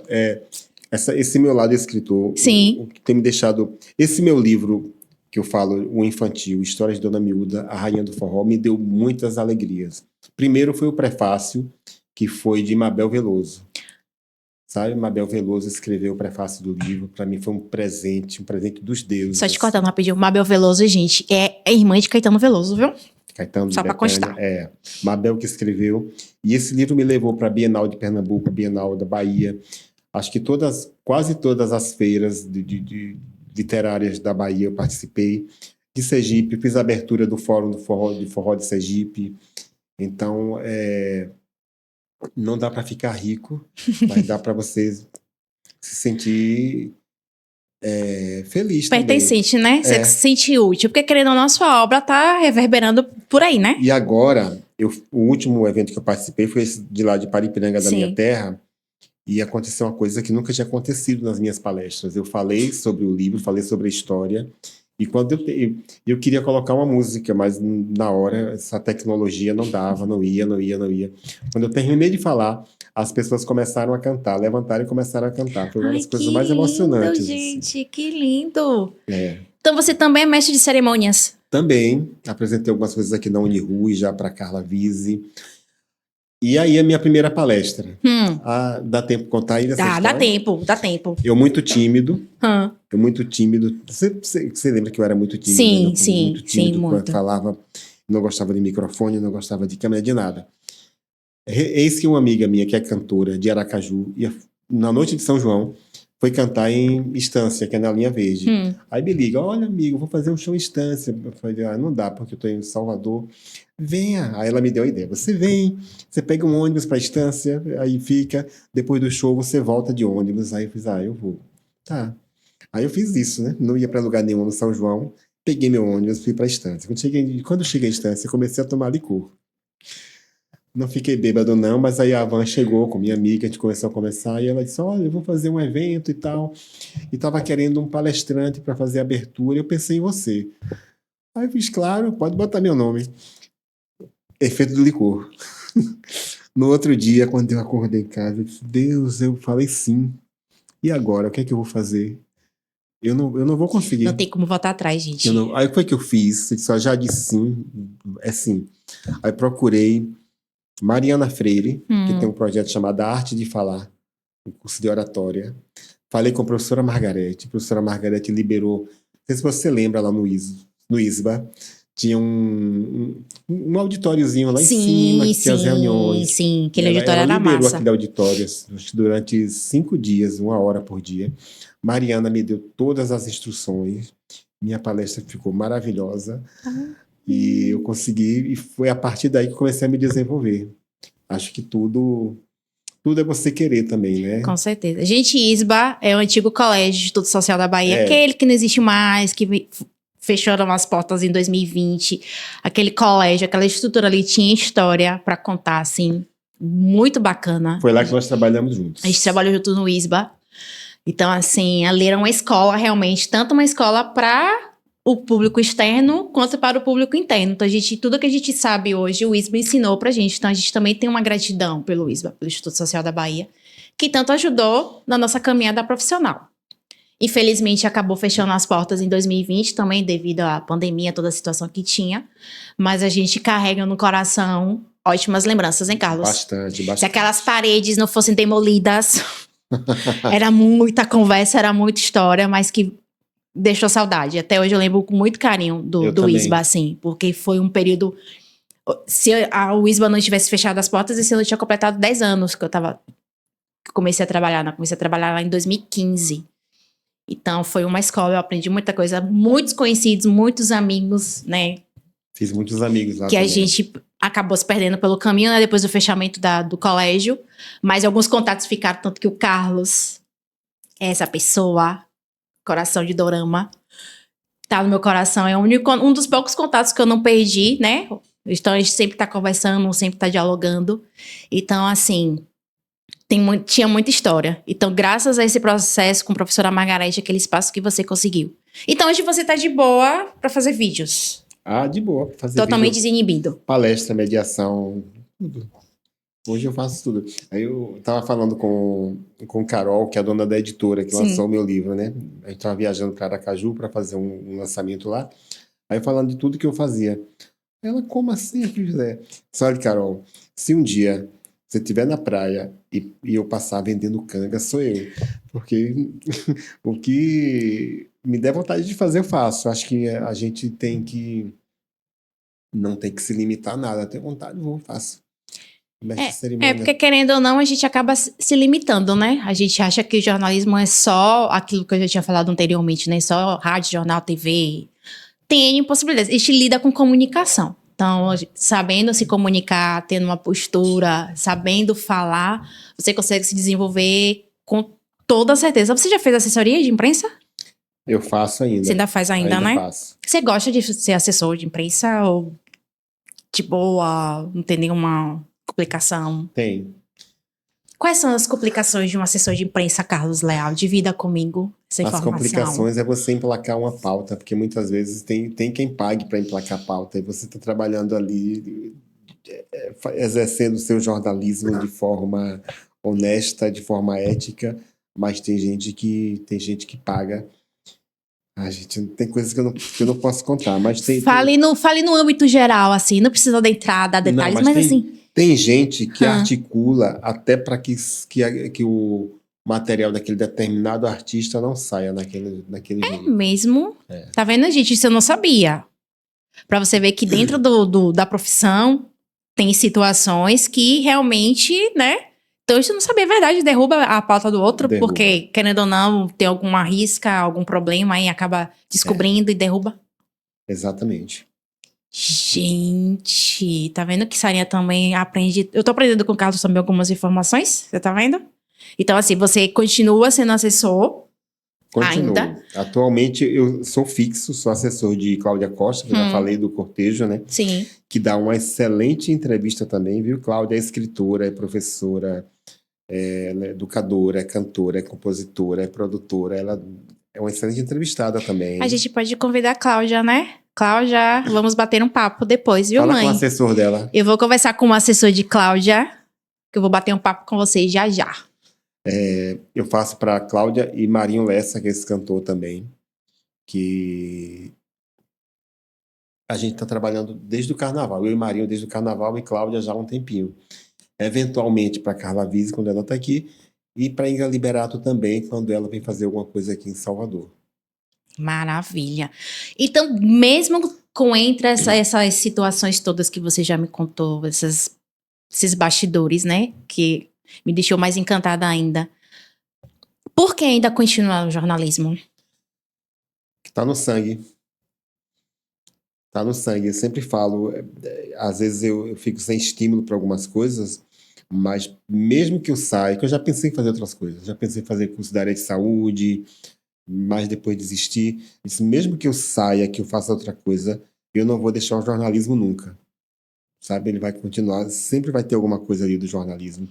Esse meu lado escritor, sim, o que tem me deixado... Esse meu livro que eu falo, o infantil, Histórias de Dona Miúda, a Rainha do Forró, me deu muitas alegrias. Primeiro foi o prefácio, que foi de Mabel Veloso. Sabe, Mabel Veloso escreveu o prefácio do livro. Para mim foi um presente dos deuses. Só te cortando rapidinho, Mabel Veloso, gente, é irmã de Caetano Veloso, viu? Caetano de Só para Betânia, constar. Mabel que escreveu. E esse livro me levou para a Bienal de Pernambuco, Bienal da Bahia. Acho que quase todas as feiras de literárias da Bahia eu participei. De Sergipe, fiz a abertura do Fórum do Forró de Sergipe. Então, não dá para ficar rico, mas dá para você se sentir feliz também. Pertencente, né? Você se sente útil. Porque, querendo ou não, a sua obra tá reverberando por aí, né? E agora, o último evento que eu participei foi esse de lá de Paripiranga, da minha terra, e aconteceu uma coisa que nunca tinha acontecido nas minhas palestras. Eu falei sobre o livro, falei sobre a história, e quando eu queria colocar uma música, mas na hora essa tecnologia não dava, não ia. Quando eu terminei de falar, as pessoas começaram a cantar, levantaram e começaram a cantar. Foi uma das coisas mais emocionantes. Gente, assim. Que lindo! É. Então você também é mestre de cerimônias? Também. Apresentei algumas coisas aqui na Unirui, já para Carla Vise. E aí a minha primeira palestra. Dá tempo de contar aí dessa história? Dá tempo. Eu muito tímido. Você lembra que eu era muito tímido? Sim, né? sim. Muito tímido. Sim, muito. Eu falava, não gostava de microfone, não gostava de câmera, de nada. Eis que uma amiga minha, que é cantora de Aracaju, na noite de São João, foi cantar em Estância, que é na Linha Verde. Aí me liga, olha amigo, vou fazer um show em Estância. Eu falei, não dá, porque eu estou em Salvador. Venha. Aí ela me deu a ideia, você vem, você pega um ônibus para Estância, aí fica, depois do show você volta de ônibus. Aí eu fiz, eu vou. Tá. Aí eu fiz isso, né? Não ia para lugar nenhum no São João, peguei meu ônibus, fui para Estância. Quando eu cheguei em Estância, comecei a tomar licor. Não fiquei bêbado não, mas aí a Van chegou com minha amiga, a gente começou a conversar, e ela disse, olha, eu vou fazer um evento e tal, e estava querendo um palestrante para fazer a abertura, eu pensei em você. Aí eu fiz, claro, pode botar meu nome. Efeito do licor. No outro dia, quando eu acordei em casa, eu disse, Deus, eu falei sim. E agora, o que é que eu vou fazer? Eu não vou conseguir. Não tem como voltar atrás, gente. Aí foi que eu fiz, eu disse, já disse sim, é sim. Aí procurei Mariana Freire, que tem um projeto chamado A Arte de Falar, um curso de oratória. Falei com a professora Margarete. A professora Margarete liberou, não sei se você lembra, lá no ISBA, tinha um auditóriozinho lá em cima, que tinha as reuniões. Sim, aquele auditório era massa. Ela liberou aquele auditório durante 5 dias, 1 hora por dia. Mariana me deu todas as instruções. Minha palestra ficou maravilhosa. E eu consegui, e foi a partir daí que eu comecei a me desenvolver. Acho que tudo é você querer também, né? Com certeza. Gente, ISBA é o antigo Colégio de Estudo Social da Bahia, aquele que não existe mais, que fecharam as portas em 2020. Aquele colégio, aquela estrutura ali tinha história para contar, assim, muito bacana. Foi lá que nós trabalhamos juntos. A gente trabalhou junto no ISBA. Então, assim, ali era uma escola realmente, tanto uma escola para o público externo quanto para o público interno. Então, tudo que a gente sabe hoje, o ISBA ensinou pra gente. Então, a gente também tem uma gratidão pelo ISBA, pelo Instituto Social da Bahia, que tanto ajudou na nossa caminhada profissional. Infelizmente, acabou fechando as portas em 2020, também devido à pandemia, toda a situação que tinha. Mas a gente carrega no coração ótimas lembranças, hein, Carlos? Bastante. Se aquelas paredes não fossem demolidas, era muita conversa, era muita história, mas que deixou saudade. Até hoje eu lembro com muito carinho do ISBA, assim, porque foi um período... Se o ISBA não tivesse fechado as portas, esse ano eu tinha completado 10 anos que eu comecei a trabalhar. Comecei a trabalhar lá em 2015. Então, foi uma escola, eu aprendi muita coisa. Muitos conhecidos, muitos amigos, né? Fiz muitos amigos lá que também. A gente acabou se perdendo pelo caminho, né? Depois do fechamento do colégio. Mas alguns contatos ficaram, tanto que o Carlos é essa pessoa... Coração de Dorama, tá no meu coração, é um dos poucos contatos que eu não perdi, né? Então a gente sempre tá conversando, sempre tá dialogando. Então, assim, tinha muita história. Então, graças a esse processo com a professora Margarete, aquele espaço que você conseguiu. Então, hoje você tá de boa pra fazer vídeos. De boa, pra fazer totalmente desinibido. Palestra, mediação, tudo. Hoje eu faço tudo. Aí eu tava falando com Carol, que é a dona da editora, que lançou o meu livro, né? A gente tava viajando para Aracaju para fazer um lançamento lá. Aí falando de tudo que eu fazia. Ela, como assim, filho José? Sabe, Carol, se um dia você estiver na praia e eu passar vendendo canga, sou eu. Porque o que me der vontade de fazer, eu faço. Acho que a gente tem que... Não tem que se limitar a nada. Tenho vontade, vou, faço. Mestre de cerimônia. Porque querendo ou não, a gente acaba se limitando, né? A gente acha que o jornalismo é só aquilo que eu já tinha falado anteriormente, né? Só rádio, jornal, TV. Tem N possibilidades. A gente lida com comunicação. Então, sabendo se comunicar, tendo uma postura, sabendo falar, você consegue se desenvolver com toda certeza. Você já fez assessoria de imprensa? Eu faço ainda. Você ainda faz ainda, né? Faço. Você gosta de ser assessor de imprensa ou de boa, não tem nenhuma complicação? Tem. Quais são as complicações de um assessor de imprensa, Carlos Leal? Divida comigo essa informação. As complicações é você emplacar uma pauta, porque muitas vezes tem quem pague para emplacar a pauta, e você está trabalhando ali, exercendo o seu jornalismo de forma honesta, de forma ética, mas tem gente que paga. A gente tem coisas que eu não posso contar, mas Fale no âmbito geral, assim, não precisa adentrar, dar detalhes, mas assim... Tem gente que articula até para que o material daquele determinado artista não saia naquele vídeo. Mesmo? Tá vendo, gente? Isso eu não sabia. Pra você ver que dentro da profissão tem situações que realmente, né? Então, isso eu não sabia, é verdade, derruba a pauta do outro, porque, querendo ou não, tem alguma risca, algum problema, aí acaba descobrindo e derruba. Exatamente. Gente, tá vendo que Sarinha também aprende... Eu tô aprendendo com o Carlos também algumas informações, você tá vendo? Então, assim, você continua sendo assessor ainda? Atualmente, eu sou fixo, sou assessor de Cláudia Costa, que eu já falei do Cortejo, né? Sim. Que dá uma excelente entrevista também, viu? Cláudia é escritora, é professora, ela é educadora, é cantora, é compositora, é produtora, ela é uma excelente entrevistada também. A gente pode convidar a Cláudia, né? Cláudia, vamos bater um papo depois, viu, Fala mãe? com o assessor dela. Eu vou conversar com o assessor de Cláudia, que eu vou bater um papo com vocês já já. Eu faço para Cláudia e Marinho Lessa, que é esse cantor também, que a gente está trabalhando desde o carnaval. Eu e Marinho desde o carnaval e Cláudia já há um tempinho. Eventualmente para Carla Vise, quando ela está aqui, e para Inga Liberato também, quando ela vem fazer alguma coisa aqui em Salvador. Maravilha. Então, mesmo com entre essas situações todas que você já me contou, esses bastidores, né? Que me deixou mais encantada ainda. Por que ainda continuar no jornalismo? Tá no sangue. Tá no sangue. Eu sempre falo, às vezes eu fico sem estímulo para algumas coisas, mas mesmo que eu saia, que eu já pensei em fazer outras coisas, já pensei em fazer curso da área de saúde, mas depois desisti. Disse, mesmo que eu saia, que eu faça outra coisa, eu não vou deixar o jornalismo nunca. Sabe? Ele vai continuar, sempre vai ter alguma coisa ali do jornalismo.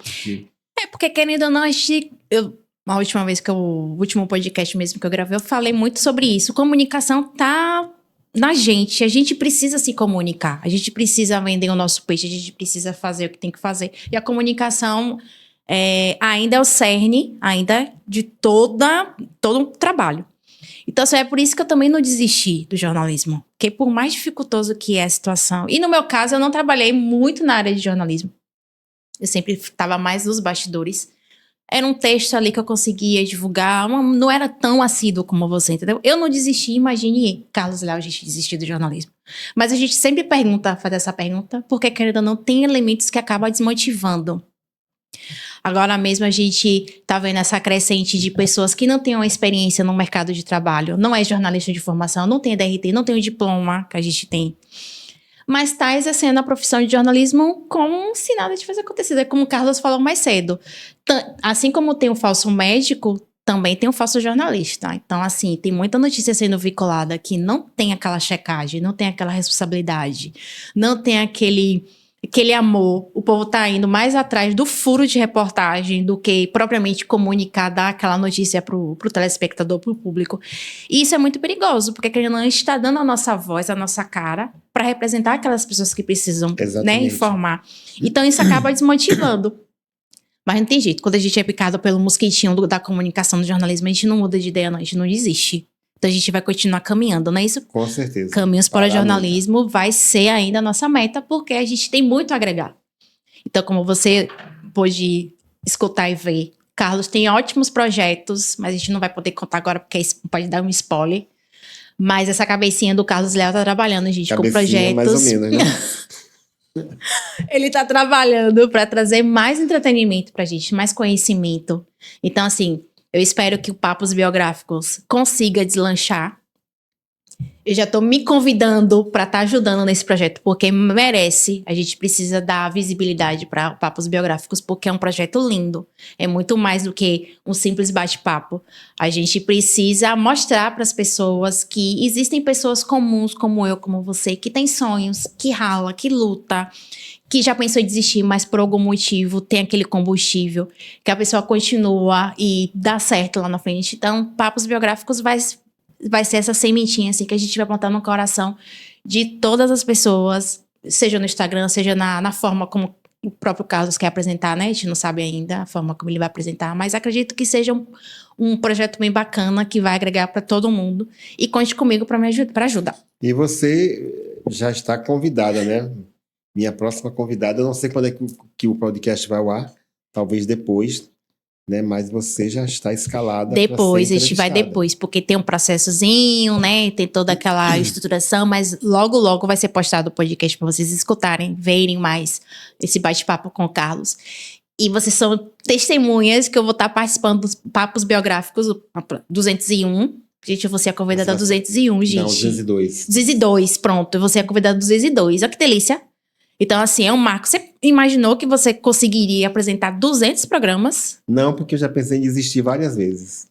Porque querendo ou não, a última vez o último podcast mesmo que eu gravei, eu falei muito sobre isso. Comunicação tá na gente. A gente precisa se comunicar. A gente precisa vender o nosso peixe. A gente precisa fazer o que tem que fazer. E a comunicação ainda é o cerne, ainda de todo um trabalho. Então, é por isso que eu também não desisti do jornalismo. Porque por mais dificultoso que é a situação... E no meu caso, eu não trabalhei muito na área de jornalismo. Eu sempre estava mais nos bastidores. Era um texto ali que eu conseguia divulgar. Não era tão assíduo como você, entendeu? Eu não desisti, imagine Carlos Leal, a gente desistir do jornalismo. Mas a gente sempre faz essa pergunta, porque, querendo ou não, tem elementos que acabam desmotivando. Agora mesmo a gente tá vendo essa crescente de pessoas que não têm uma experiência no mercado de trabalho, não é jornalista de formação, não tem DRT, não tem o diploma que a gente tem, mas está exercendo a profissão de jornalismo como se nada tivesse acontecido. É como o Carlos falou mais cedo. Assim como tem o falso médico, também tem o falso jornalista. Então, assim, tem muita notícia sendo vinculada que não tem aquela checagem, não tem aquela responsabilidade, não tem aquele amor. O povo tá indo mais atrás do furo de reportagem do que propriamente comunicar, dar aquela notícia pro telespectador, pro público. E isso é muito perigoso, porque querendo ou não, a gente tá dando a nossa voz, a nossa cara, para representar aquelas pessoas que precisam, né, informar. Então isso acaba desmotivando. Mas não tem jeito. Quando a gente é picado pelo mosquitinho da comunicação, do jornalismo, a gente não muda de ideia, não. A gente não desiste. Então a gente vai continuar caminhando, não é isso? Com certeza. Caminhos para o jornalismo vai ser ainda a nossa meta, porque a gente tem muito a agregar. Então, como você pôde escutar e ver, Carlos tem ótimos projetos, mas a gente não vai poder contar agora, porque isso pode dar um spoiler. Mas essa cabecinha do Carlos Leal tá trabalhando, gente, com projetos. Mais ou menos, né? Ele tá trabalhando para trazer mais entretenimento pra gente, mais conhecimento. Então, assim, eu espero que o Papos Biográficos consiga deslanchar. Eu já tô me convidando para estar ajudando nesse projeto, porque merece. A gente precisa dar visibilidade para Papos Biográficos, porque é um projeto lindo. É muito mais do que um simples bate-papo. A gente precisa mostrar para as pessoas que existem pessoas comuns, como eu, como você, que tem sonhos, que rala, que luta, que já pensou em desistir, mas por algum motivo tem aquele combustível, que a pessoa continua e dá certo lá na frente. Então, Papos Biográficos vai ser essa sementinha, assim, que a gente vai plantar no coração de todas as pessoas, seja no Instagram, seja na forma como o próprio Carlos quer apresentar, né? A gente não sabe ainda a forma como ele vai apresentar, mas acredito que seja um projeto bem bacana, que vai agregar para todo mundo. E conte comigo para ajudar. E você já está convidada, né? Minha próxima convidada, eu não sei quando é que o podcast vai ao ar, talvez depois, né? Mas você já está escalada. Depois, a gente vai depois, porque tem um processozinho, né? Tem toda aquela estruturação, mas logo, logo vai ser postado o podcast para vocês escutarem, verem mais esse bate-papo com o Carlos. E vocês são testemunhas que eu vou estar participando dos Papos Biográficos 201. Gente, eu vou ser a convidada 201, gente. Não, 202. 202, pronto. Eu vou ser a convidada 202. Olha que delícia. Então, assim, é um marco. Você imaginou que você conseguiria apresentar 200 programas? Não, porque eu já pensei em desistir várias vezes.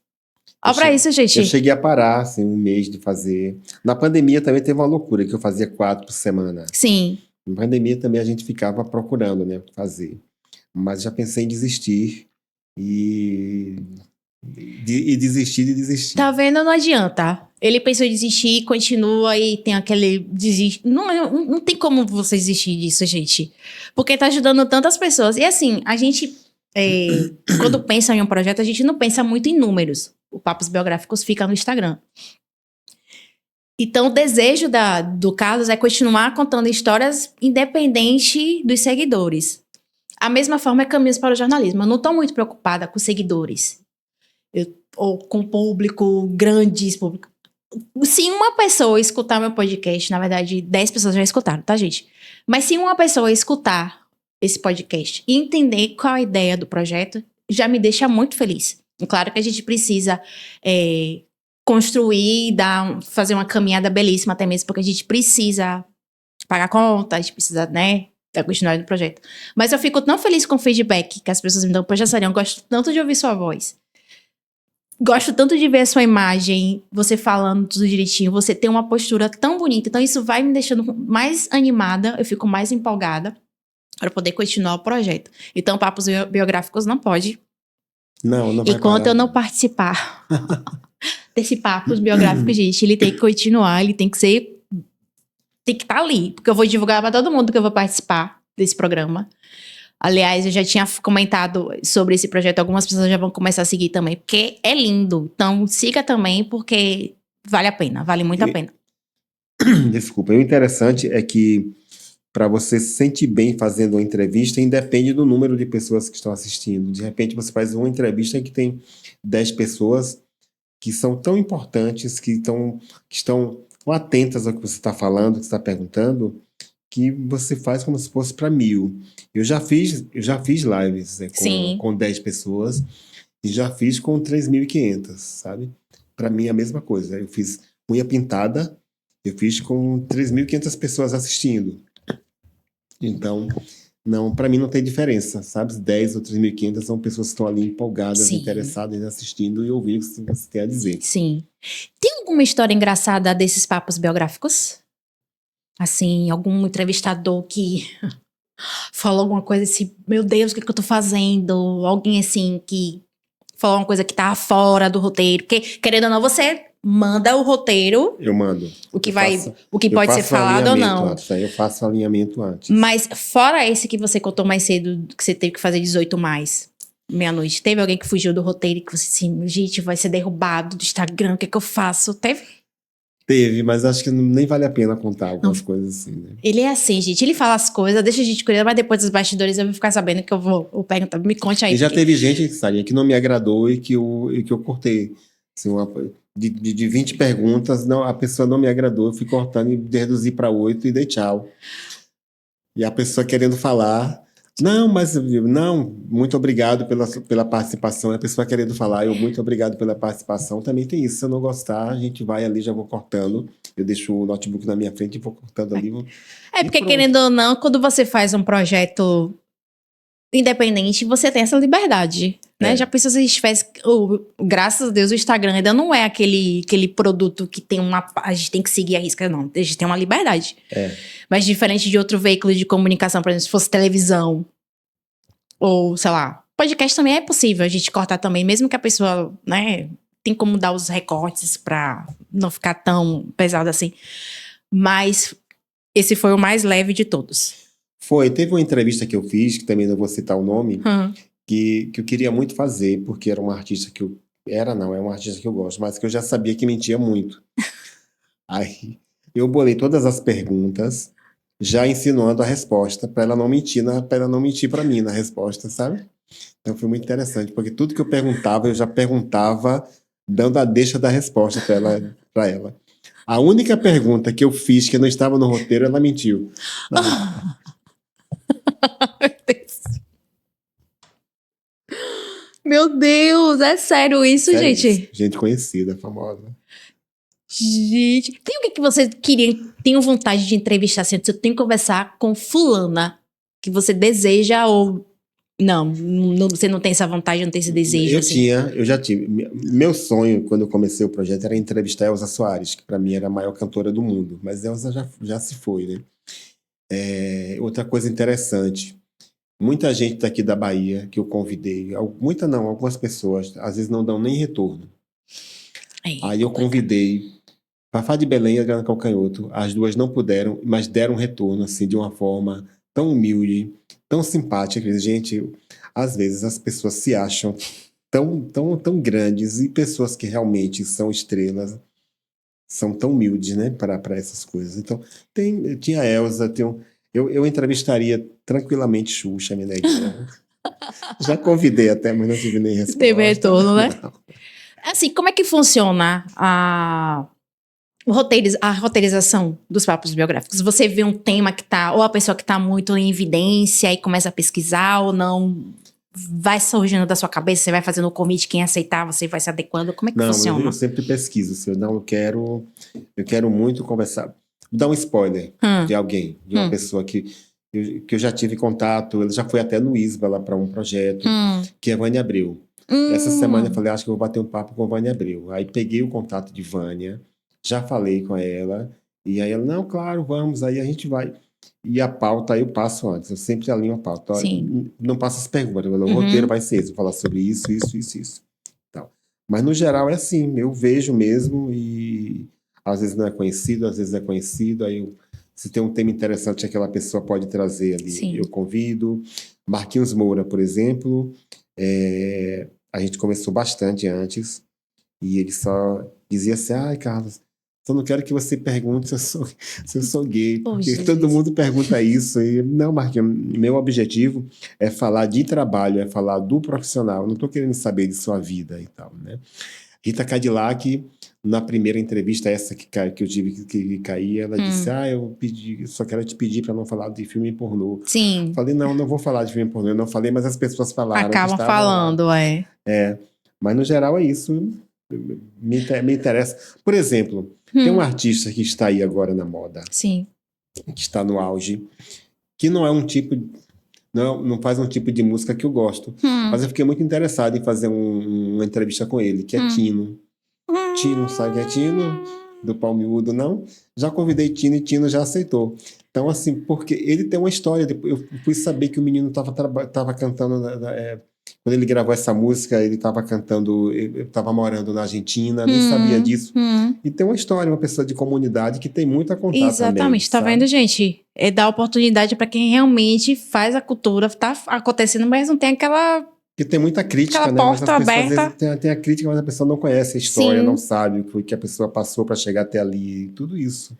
Olha pra isso, gente. Eu cheguei a parar, assim, um mês de fazer. Na pandemia também teve uma loucura, que eu fazia 4 por semana. Sim. Na pandemia também a gente ficava procurando, né, fazer. Mas já pensei em desistir e desistir. Tá vendo? Não adianta. Ele pensou em desistir, continua e tem aquele desiste. Não tem como você desistir disso, gente. Porque tá ajudando tantas pessoas. E assim, a gente, quando pensa em um projeto, a gente não pensa muito em números. O Papos Biográficos fica no Instagram. Então, o desejo do Carlos é continuar contando histórias independente dos seguidores. A mesma forma é Caminhos para o Jornalismo. Eu não tô muito preocupada com seguidores. Ou com público, grandes público. Se uma pessoa escutar meu podcast, na verdade, 10 pessoas já escutaram, tá, gente? Mas se uma pessoa escutar esse podcast e entender qual a ideia do projeto, já me deixa muito feliz. E claro que a gente precisa construir, fazer uma caminhada belíssima até mesmo, porque a gente precisa pagar conta, a gente precisa, né, da continuidade do projeto. Mas eu fico tão feliz com o feedback que as pessoas me dão, poxa, Sara, eu gosto tanto de ouvir sua voz. Gosto tanto de ver a sua imagem, você falando tudo direitinho, você tem uma postura tão bonita. Então, isso vai me deixando mais animada, eu fico mais empolgada para poder continuar o projeto. Então, Papos Biográficos não pode. Não vai enquanto parar. Eu não participar desse Papos Biográficos, gente, ele tem que continuar, ele tem que estar ali. Porque eu vou divulgar para todo mundo que eu vou participar desse programa. Aliás, eu já tinha comentado sobre esse projeto, algumas pessoas já vão começar a seguir também, porque é lindo. Então, siga também, porque vale a pena, vale muito a pena. Desculpa, o interessante é que para você se sentir bem fazendo uma entrevista, independe do número de pessoas que estão assistindo. De repente, você faz uma entrevista em que tem 10 pessoas que são tão importantes, que estão atentas ao que você está falando, que você está perguntando, que você faz como se fosse para 1000. Eu já fiz lives com 10 pessoas e já fiz com 3.500, sabe? Para mim é a mesma coisa. Eu fiz unha pintada, eu fiz com 3.500 pessoas assistindo. Então, para mim não tem diferença, sabe? 10 ou 3.500 são pessoas que estão ali empolgadas, Sim. interessadas, assistindo e ouvindo o que você tem a dizer. Sim. Tem alguma história engraçada desses papos biográficos? Assim, algum entrevistador que falou alguma coisa assim, meu Deus, o que eu tô fazendo? Alguém assim que falou uma coisa que tá fora do roteiro. Porque, querendo ou não, você manda o roteiro. Eu mando. O que pode ser falado ou não. Antes, aí eu faço o alinhamento antes. Mas fora esse que você contou mais cedo, que você teve que fazer 18+, meia-noite? Teve alguém que fugiu do roteiro e que você assim, gente, vai ser derrubado do Instagram, o que é que eu faço? Teve? Teve, mas acho que nem vale a pena contar algumas Não. coisas assim, né? Ele é assim, gente. Ele fala as coisas, deixa a gente curiosa, mas depois dos bastidores eu vou ficar sabendo que eu vou perguntar. Me conte aí. E já Porque... teve gente, Sarinha, que não me agradou e que eu cortei. Assim, de 20 perguntas, não, a pessoa não me agradou, eu fui cortando e reduzi para 8 e dei tchau. E a pessoa querendo falar, não, mas não, muito obrigado pela participação. A pessoa querendo falar, eu muito obrigado pela participação. Também tem isso, se eu não gostar, a gente vai ali, já vou cortando. Eu deixo o notebook na minha frente e vou cortando ali. É porque, querendo ou não, quando você faz um projeto independente, você tem essa liberdade, né? É. Já pensou se a gente faz... graças a Deus, o Instagram ainda não é aquele produto que tem a gente tem que seguir a risca, não. A gente tem uma liberdade. É. Mas diferente de outro veículo de comunicação, por exemplo, se fosse televisão ou, sei lá, podcast também é possível a gente cortar também, mesmo que a pessoa, né, tem como dar os recortes pra não ficar tão pesado assim. Mas esse foi o mais leve de todos. Teve uma entrevista que eu fiz, que também não vou citar o nome, que eu queria muito fazer, porque era uma artista que eu... é uma artista que eu gosto, mas que eu já sabia que mentia muito. Aí eu bolei todas as perguntas, já insinuando a resposta, para ela não mentir para mim na resposta, sabe? Então foi muito interessante, porque tudo que eu perguntava, eu já perguntava dando a deixa da resposta para ela. A única pergunta que eu fiz que não estava no roteiro, ela mentiu. Meu Deus, é sério isso, Sério, gente? gente conhecida, famosa. Gente, tem alguém que você tem vontade de entrevistar, assim, você tem que conversar com fulana, que você deseja ou... Não, você não tem essa vontade, não tem esse desejo, assim? Eu já tive. Meu sonho, quando eu comecei o projeto, era entrevistar a Elza Soares, que para mim era a maior cantora do mundo. Mas Elza já se foi, né? Outra coisa interessante, muita gente daqui da Bahia que eu convidei, algumas pessoas, às vezes não dão nem retorno. Aí eu convidei Fafá de Belém e Adriana Calcanhoto, as duas não puderam, mas deram retorno, assim, de uma forma tão humilde, tão simpática. Gente, às vezes as pessoas se acham tão grandes e pessoas que realmente são estrelas são tão humildes, né, para essas coisas. Então, tinha a Elza, eu entrevistaria tranquilamente Xuxa, minha neguinha. Já convidei até, mas não tive nem resposta. Teve retorno, né? Não. Assim, como é que funciona a roteirização dos papos biográficos? Você vê um tema que tá, ou a pessoa que tá muito em evidência e começa a pesquisar, ou não vai surgindo da sua cabeça, você vai fazendo o convite, quem aceitar, você vai se adequando, como é que funciona? Eu sempre pesquiso, assim, eu quero muito conversar, vou dar um spoiler de alguém, de uma pessoa que eu já tive contato, ele já foi até no ISBA lá para um projeto, que é Vânia Abreu. Essa semana eu falei, acho que eu vou bater um papo com Vânia Abreu. Aí peguei o contato de Vânia, já falei com ela, e aí ela, não, claro, vamos, aí a gente vai. E a pauta eu passo antes, eu sempre alinho a pauta. Sim. Não passo as perguntas, o roteiro vai ser esse, vou falar sobre isso, isso. Então, mas no geral é assim, eu vejo mesmo e às vezes não é conhecido, às vezes é conhecido, aí se tem um tema interessante que aquela pessoa pode trazer ali, Sim. eu convido. Marquinhos Moura, por exemplo, a gente conversou bastante antes e ele só dizia assim, ai, Carlos, só não quero que você pergunte se eu sou gay, porque todo mundo pergunta isso. E, não, Marquinhos, meu objetivo é falar de trabalho, é falar do profissional. Eu não estou querendo saber de sua vida e tal, né? Rita Cadillac, na primeira entrevista, essa que eu tive que cair, ela disse, eu só quero te pedir para não falar de filme pornô. Sim. Falei, não vou falar de filme pornô. Eu não falei, mas as pessoas falaram. Acabam falando, Mas no geral é isso. Me interessa. Por exemplo, tem um artista que está aí agora na moda. Sim. Que está no auge. Que não é um tipo... Não faz um tipo de música que eu gosto. Mas eu fiquei muito interessado em fazer uma entrevista com ele, que é Tino. Tino, sabe que é Tino? Do Pau Miúdo, não? Já convidei Tino e Tino já aceitou. Então, assim, porque ele tem uma história. Eu fui saber que o menino estava cantando... Quando ele gravou essa música, ele estava cantando, eu estava morando na Argentina, nem sabia disso. E tem uma história, uma pessoa de comunidade que tem muito a contar. Exatamente, também, tá vendo, gente? É dar oportunidade para quem realmente faz a cultura, tá acontecendo, mas não tem aquela Porque tem muita crítica, Aquela né? Mas as porta pessoas, às aberta. vezes, tem a crítica, mas a pessoa não conhece a história, Sim. não sabe o que a pessoa passou para chegar até ali, tudo isso.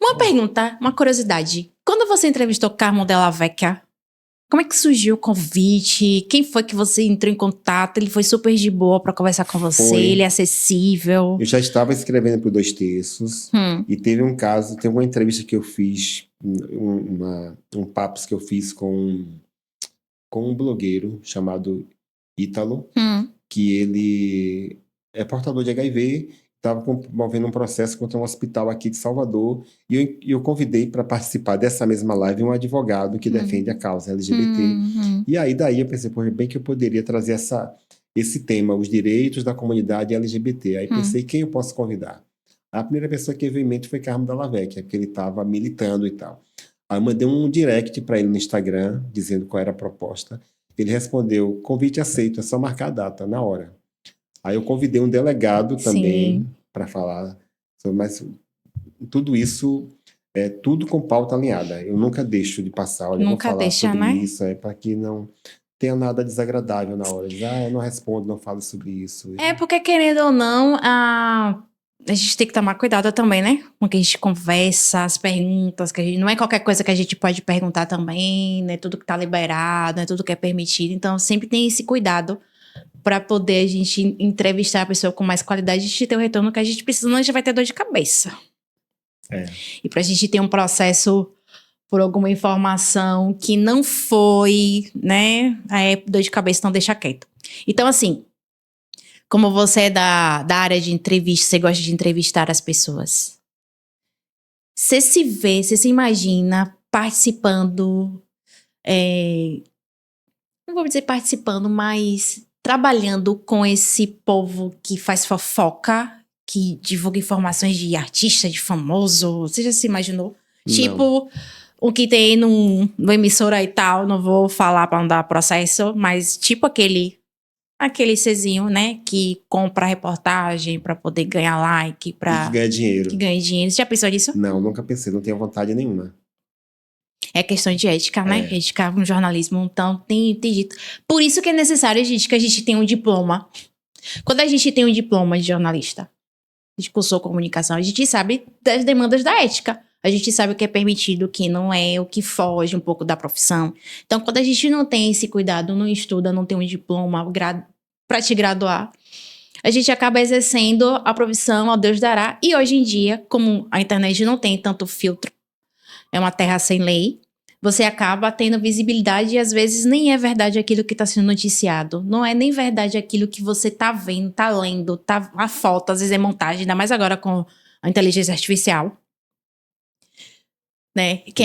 Uma pergunta, uma curiosidade. Quando você entrevistou Carmo Della Vecchia, como é que surgiu o convite? Quem foi que você entrou em contato? Ele foi super de boa pra conversar com você? Foi. Ele é acessível? Eu já estava escrevendo para 2 terços e teve um caso, teve uma entrevista que eu fiz, um papo que eu fiz com um blogueiro chamado Ítalo, que ele é portador de HIV, estava movendo um processo contra um hospital aqui de Salvador, e eu convidei para participar dessa mesma live um advogado que defende a causa LGBT. E aí daí eu pensei, pô, bem que eu poderia trazer esse tema, os direitos da comunidade LGBT. Aí pensei, quem eu posso convidar? A primeira pessoa que veio em mente foi Carmo Della Vecchia, porque ele estava militando e tal. Aí eu mandei um direct para ele no Instagram, dizendo qual era a proposta. Ele respondeu, convite aceito, é só marcar a data, na hora. Aí eu convidei um delegado também para falar sobre, mas tudo isso é tudo com pauta alinhada. Eu nunca deixo de passar, olha, eu vou falar sobre isso, para que não tenha nada desagradável na hora. Diz, eu não respondo, não falo sobre isso. É porque, querendo ou não, a gente tem que tomar cuidado também, né? Com o que a gente conversa, as perguntas, não é qualquer coisa que a gente pode perguntar também, não é tudo que tá liberado, não é tudo que é permitido. Então, sempre tem esse cuidado para poder a gente entrevistar a pessoa com mais qualidade e a gente ter o retorno que a gente precisa, senão a gente vai ter dor de cabeça. E pra gente ter um processo por alguma informação que não foi, né? Aí dor de cabeça, então deixa quieto. Então, assim, como você é da área de entrevista, você gosta de entrevistar as pessoas. Você se imagina participando, não vou dizer participando, mas trabalhando com esse povo que faz fofoca, que divulga informações de artista, de famoso. Você já se imaginou? Não. Tipo, o que tem no emissora e tal, não vou falar pra não dar processo, mas tipo aquele Czinho, né, que compra reportagem pra poder ganhar like, E que ganha dinheiro. Que ganha dinheiro. Você já pensou nisso? Não, nunca pensei, não tenho vontade nenhuma. É questão de ética, né? Ética no jornalismo, então tem dito. Por isso que é necessário, gente, que a gente tenha um diploma. Quando a gente tem um diploma de jornalista, a gente cursou comunicação, a gente sabe das demandas da ética. A gente sabe o que é permitido, o que não é, o que foge um pouco da profissão. Então, quando a gente não tem esse cuidado, não estuda, não tem um diploma para te graduar, a gente acaba exercendo a profissão ao Deus dará. E hoje em dia, como a internet não tem tanto filtro, é uma terra sem lei, você acaba tendo visibilidade e às vezes nem é verdade aquilo que está sendo noticiado. Não é nem verdade aquilo que você está vendo, está lendo, a foto, às vezes é montagem, ainda mais agora com a inteligência artificial. Né? Que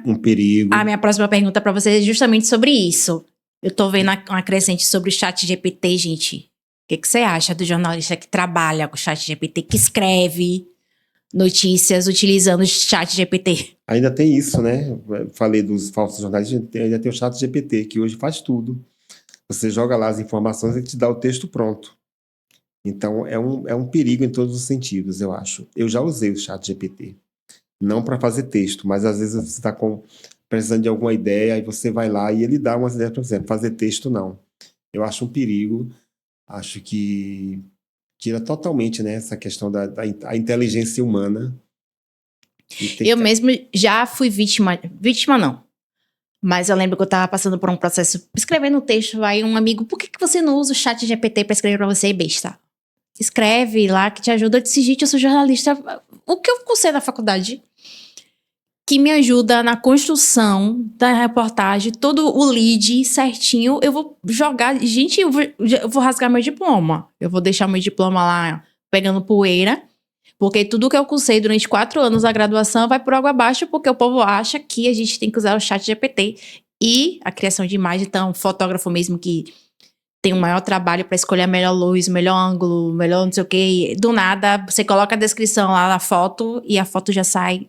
Um perigo. A minha próxima pergunta para você é justamente sobre isso. Eu tô vendo uma crescente sobre o chat GPT, gente. O que você acha do jornalista que trabalha com o chat GPT, que escreve notícias utilizando o chat GPT? Ainda tem isso, né? Falei dos falsos jornalistas, ainda tem o chat GPT, que hoje faz tudo. Você joga lá as informações e te dá o texto pronto. Então, é um perigo em todos os sentidos, eu acho. Eu já usei o chat GPT. Não para fazer texto, mas às vezes você está precisando de alguma ideia, aí você vai lá e ele dá umas ideias para você. Fazer texto, não. Eu acho um perigo. Acho que tira totalmente, né, essa questão da inteligência humana. Eu mesmo já fui vítima não. Mas eu lembro que eu tava passando por um processo, escrevendo um texto, aí um amigo, por que você não usa o chat GPT para escrever para você, besta? Escreve lá que te ajuda. Eu disse, gente, eu sou jornalista. O que eu cursei na faculdade? Que me ajuda na construção da reportagem, todo o lead certinho. Eu vou jogar. Gente, eu vou rasgar meu diploma. Eu vou deixar meu diploma lá pegando poeira. Porque tudo que eu cursei durante 4 anos da graduação vai por água abaixo, porque o povo acha que a gente tem que usar o chat GPT e a criação de imagem. Então, fotógrafo mesmo que tem um maior trabalho para escolher a melhor luz, o melhor ângulo, o melhor não sei o quê. Do nada, você coloca a descrição lá na foto e a foto já sai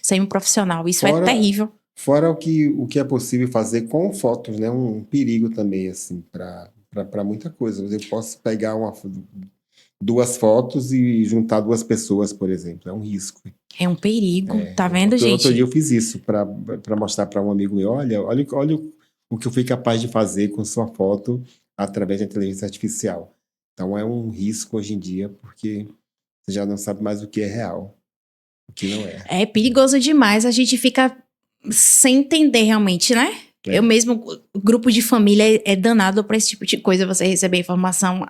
semi-profissional. Isso é terrível. Fora o que é possível fazer com fotos, né? Um perigo também, assim, para muita coisa. Eu posso pegar 2 fotos e juntar 2 pessoas, por exemplo. É um risco. É um perigo. Tá vendo, gente? Outro dia eu fiz isso para mostrar para um amigo meu. Olha o que eu fui capaz de fazer com sua foto através da inteligência artificial. Então é um risco hoje em dia, porque você já não sabe mais o que é real, o que não é. É perigoso demais, a gente fica sem entender realmente, né? É. Eu mesmo, o grupo de família é danado pra esse tipo de coisa, você receber informação.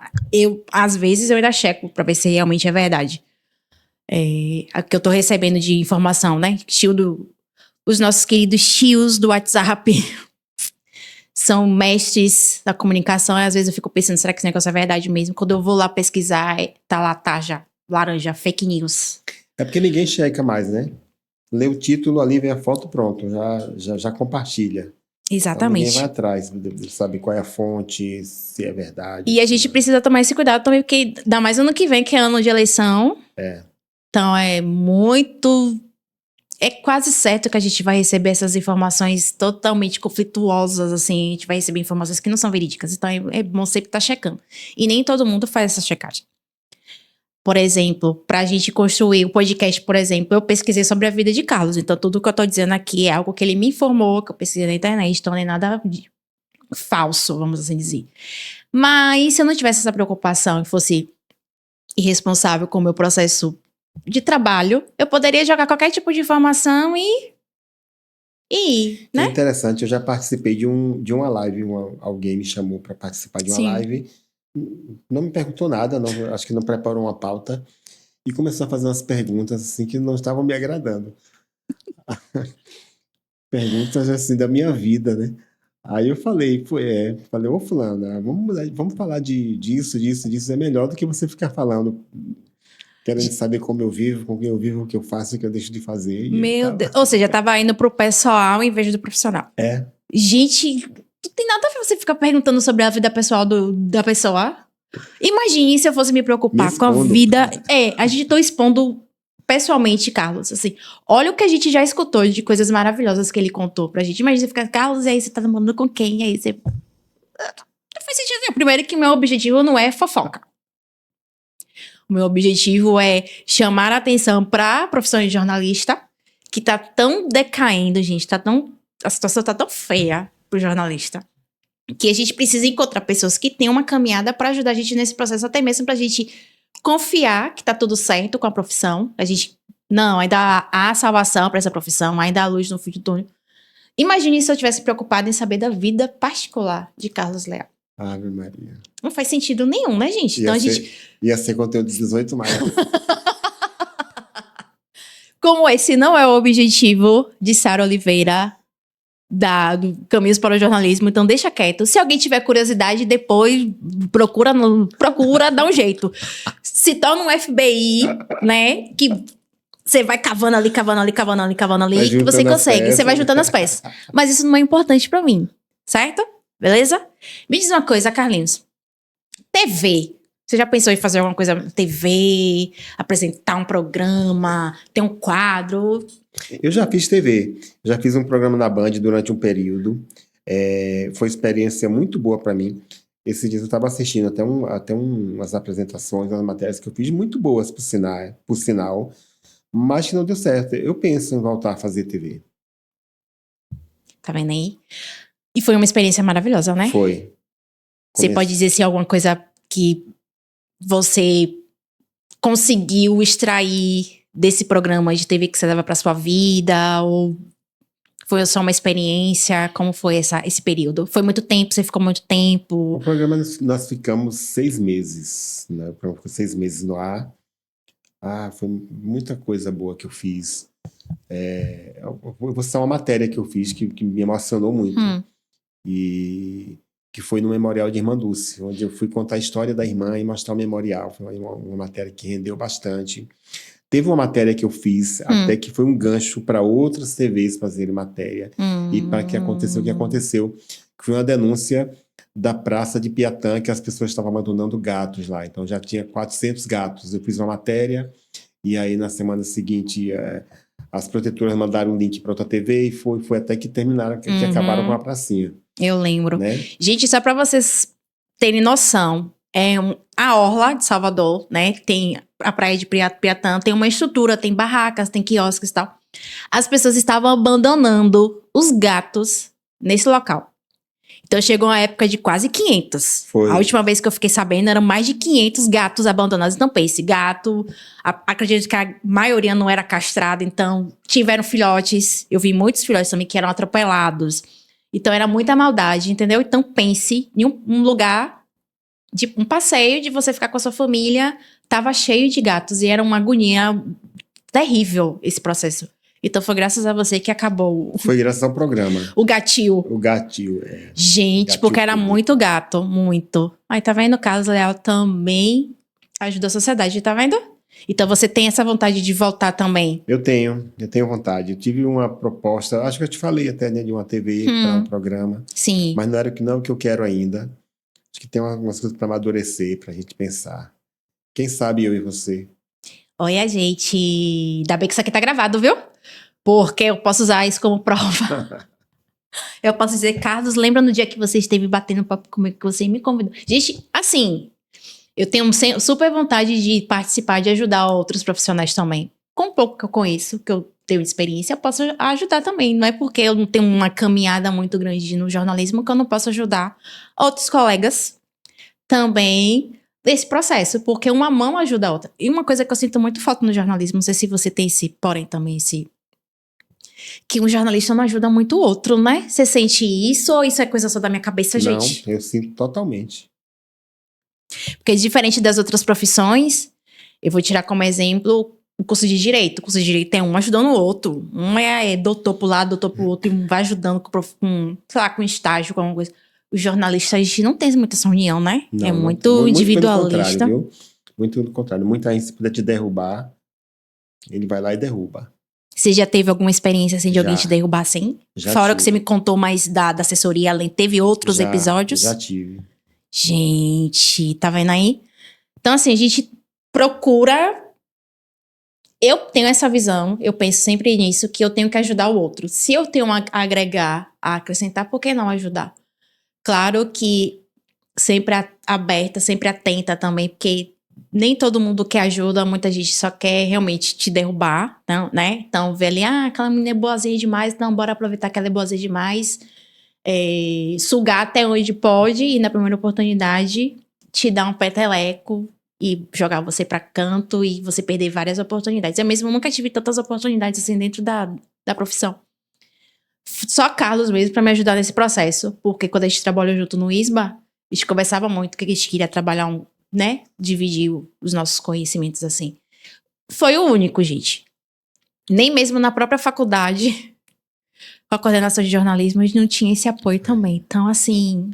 Às vezes, eu ainda checo pra ver se realmente é verdade. A que eu tô recebendo de informação, né? Os nossos queridos tios do WhatsApp são mestres da comunicação, e às vezes eu fico pensando, será que esse negócio é verdade mesmo? Quando eu vou lá pesquisar, tá lá, já, laranja, fake news. É porque ninguém checa mais, né? Lê o título ali, vem a foto, pronto, já compartilha. Exatamente. Então, ninguém vai atrás, sabe qual é a fonte, se é verdade. E a gente precisa tomar esse cuidado também, porque ainda mais ano que vem, que é ano de eleição. Então é quase certo que a gente vai receber essas informações totalmente conflituosas, assim. A gente vai receber informações que não são verídicas. Então é bom sempre estar checando. E nem todo mundo faz essa checagem. Por exemplo, pra gente construir o podcast, por exemplo, eu pesquisei sobre a vida de Carlos. Então tudo que eu tô dizendo aqui é algo que ele me informou, que eu pesquisei na internet. Então não é nada falso, vamos assim dizer. Mas se eu não tivesse essa preocupação e fosse irresponsável com o meu processo de trabalho, eu poderia jogar qualquer tipo de informação e né? É interessante, eu já participei de uma live, alguém me chamou para participar de uma live, não me perguntou nada, não, acho que não preparou uma pauta, e começou a fazer umas perguntas assim que não estavam me agradando. Perguntas assim da minha vida, né? Aí eu falei, ô fulana, vamos falar disso, é melhor do que você ficar falando, querendo saber como eu vivo, com quem eu vivo, o que eu faço, o que eu deixo de fazer. Meu Deus. Ou seja, tava indo pro pessoal em vez do profissional. Gente, não tem nada a ver você ficar perguntando sobre a vida pessoal da pessoa. Imagine se eu fosse me preocupar com a vida... a gente tô expondo pessoalmente, Carlos, assim. Olha o que a gente já escutou de coisas maravilhosas que ele contou pra gente. Imagina você ficar, Carlos, e aí você tá namorando com quem? E aí você... Não faz sentido. Primeiro que meu objetivo não é fofoca. O meu objetivo é chamar a atenção para a profissão de jornalista, que tá tão decaindo, gente. A situação tá tão feia pro jornalista, que a gente precisa encontrar pessoas que tenham uma caminhada para ajudar a gente nesse processo, até mesmo pra gente confiar que tá tudo certo com a profissão. Ainda há salvação para essa profissão, ainda há luz no fim do túnel. Imagine se eu tivesse preocupada em saber da vida particular de Carlos Leal. Ave Maria. Não faz sentido nenhum, né, gente? Ia ser conteúdo de 18 mais. Como esse não é o objetivo de Sara Oliveira, do Caminhos para o Jornalismo, então deixa quieto. Se alguém tiver curiosidade, depois procura, dá um jeito. Se torna um FBI, né, que você vai cavando ali, que você consegue. Você vai juntando as peças. Mas isso não é importante pra mim, certo? Beleza? Me diz uma coisa, Carlinhos. TV. Você já pensou em fazer alguma coisa na TV? Apresentar um programa? Ter um quadro? Eu já fiz TV. Já fiz um programa na Band durante um período. Foi uma experiência muito boa para mim. Esses dias eu estava assistindo até umas apresentações, umas matérias que eu fiz muito boas, por sinal, mas que não deu certo. Eu penso em voltar a fazer TV. Tá vendo aí? E foi uma experiência maravilhosa, né? Foi. Você pode dizer se alguma coisa que você conseguiu extrair desse programa de TV que você leva pra sua vida? Ou foi só uma experiência? Como foi esse período? Foi muito tempo? Você ficou muito tempo? O programa nós ficamos 6 meses, né? O programa ficou 6 meses no ar. Foi muita coisa boa que eu fiz. Eu vou citar uma matéria que eu fiz que me emocionou muito. E que foi no Memorial de Irmã Dulce, onde eu fui contar a história da irmã e mostrar o memorial. Foi uma matéria que rendeu bastante. Teve uma matéria que eu fiz, até que foi um gancho para outras TVs fazerem matéria. E para que aconteceu o que aconteceu. Que foi uma denúncia da Praça de Piatã, que as pessoas estavam abandonando gatos lá. Então já tinha 400 gatos. Eu fiz uma matéria, e aí na semana seguinte as protetoras mandaram um link para outra TV e foi até que terminaram, que acabaram com a pracinha. Eu lembro. Né? Gente, só para vocês terem noção, a Orla de Salvador, né? Tem a praia de Piatã, tem uma estrutura, tem barracas, tem quiosques e tal. As pessoas estavam abandonando os gatos nesse local. Então chegou uma época de quase 500. Foi. A última vez que eu fiquei sabendo eram mais de 500 gatos abandonados. Então pense, gato, acredito que a maioria não era castrada, então tiveram filhotes. Eu vi muitos filhotes também que eram atropelados. Então era muita maldade, entendeu? Então pense em um lugar, de um passeio de você ficar com a sua família, tava cheio de gatos e era uma agonia terrível esse processo. Então foi graças a você que acabou. Foi graças ao programa. O gatil. O gatil, é. Gente, Gatil porque era público. muito gato, muito. Aí tá vendo? O Carlos Leal também ajuda a sociedade, tá vendo? Então você tem essa vontade de voltar também. Eu tenho vontade. Eu tive uma proposta, acho que eu te falei até, né, de uma TV para um programa, Sim. mas não é o que eu quero ainda. Acho que tem umas coisas para amadurecer, pra gente pensar. Quem sabe eu e você. Olha, gente, ainda bem que isso aqui tá gravado, viu? Porque eu posso usar isso como prova. Eu posso dizer, Carlos, lembra no dia que você esteve batendo papo comigo, que você me convidou? Gente, assim, eu tenho super vontade de participar, de ajudar outros profissionais também. Com o pouco que eu conheço, que eu tenho de experiência, eu posso ajudar também. Não é porque eu não tenho uma caminhada muito grande no jornalismo que eu não posso ajudar outros colegas também nesse processo, porque uma mão ajuda a outra. E uma coisa que eu sinto muito falta no jornalismo, não sei se você tem esse, porém também que um jornalista não ajuda muito o outro, né? Você sente isso ou isso é coisa só da minha cabeça, gente? Não, eu sinto totalmente. Porque diferente das outras profissões, eu vou tirar como exemplo o curso de Direito. O curso de Direito é um ajudando o outro. Um é doutor pro lado, doutor pro outro, e um vai ajudando sei lá, com estágio, com alguma coisa. Os jornalistas, a gente não tem muita essa união, né? Não, é não, muito individualista. Muito pelo contrário, viu? Muito pelo contrário. Muita gente, se puder te derrubar, ele vai lá e derruba. Você já teve alguma experiência assim de alguém te derrubar assim? Já Fora tive. o que você me contou mais da assessoria, além, teve outros episódios? Já tive. Gente, tá vendo aí? Então, assim, a gente procura. Eu tenho essa visão, eu penso sempre nisso, que eu tenho que ajudar o outro. Se eu tenho a agregar, a acrescentar, por que não ajudar? Claro que sempre aberta, sempre atenta também, porque nem todo mundo quer ajuda, muita gente só quer realmente te derrubar, não, né? Então, vê ali, aquela menina é boazinha demais, então bora aproveitar que ela é boazinha demais, sugar até onde pode e na primeira oportunidade te dar um peteleco e jogar você pra canto e você perder várias oportunidades. Eu mesmo nunca tive tantas oportunidades assim dentro da profissão. Só Carlos mesmo pra me ajudar nesse processo, porque quando a gente trabalhou junto no ISBA, a gente conversava muito que a gente queria trabalhar, né? Dividir os nossos conhecimentos assim. Foi o único, gente. Nem mesmo na própria faculdade, com a coordenação de jornalismo, a gente não tinha esse apoio também. Então, assim,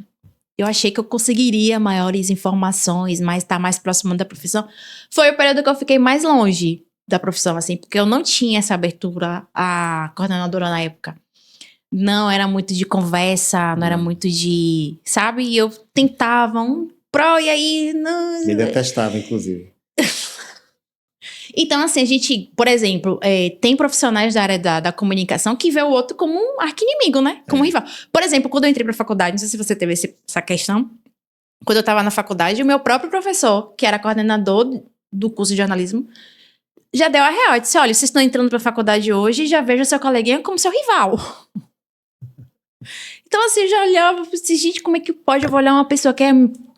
eu achei que eu conseguiria maiores informações, estar mais próximo da profissão. Foi o período que eu fiquei mais longe da profissão, assim, porque eu não tinha essa abertura, a coordenadora na época. Não era muito de conversa, não era muito de, sabe? E eu tentava e aí... Não... Me detestava, inclusive. Então, assim, a gente, por exemplo, tem profissionais da área da comunicação que vê o outro como um arqui-inimigo, né? Como um rival. Por exemplo, quando eu entrei pra faculdade, não sei se você teve essa questão, quando eu tava na faculdade, o meu próprio professor, que era coordenador do curso de jornalismo, já deu a real. Eu disse, olha, vocês estão entrando pra faculdade hoje e já vejo o seu coleguinha como seu rival. Então, assim, eu já olhava e disse, gente, como é que pode eu vou olhar uma pessoa que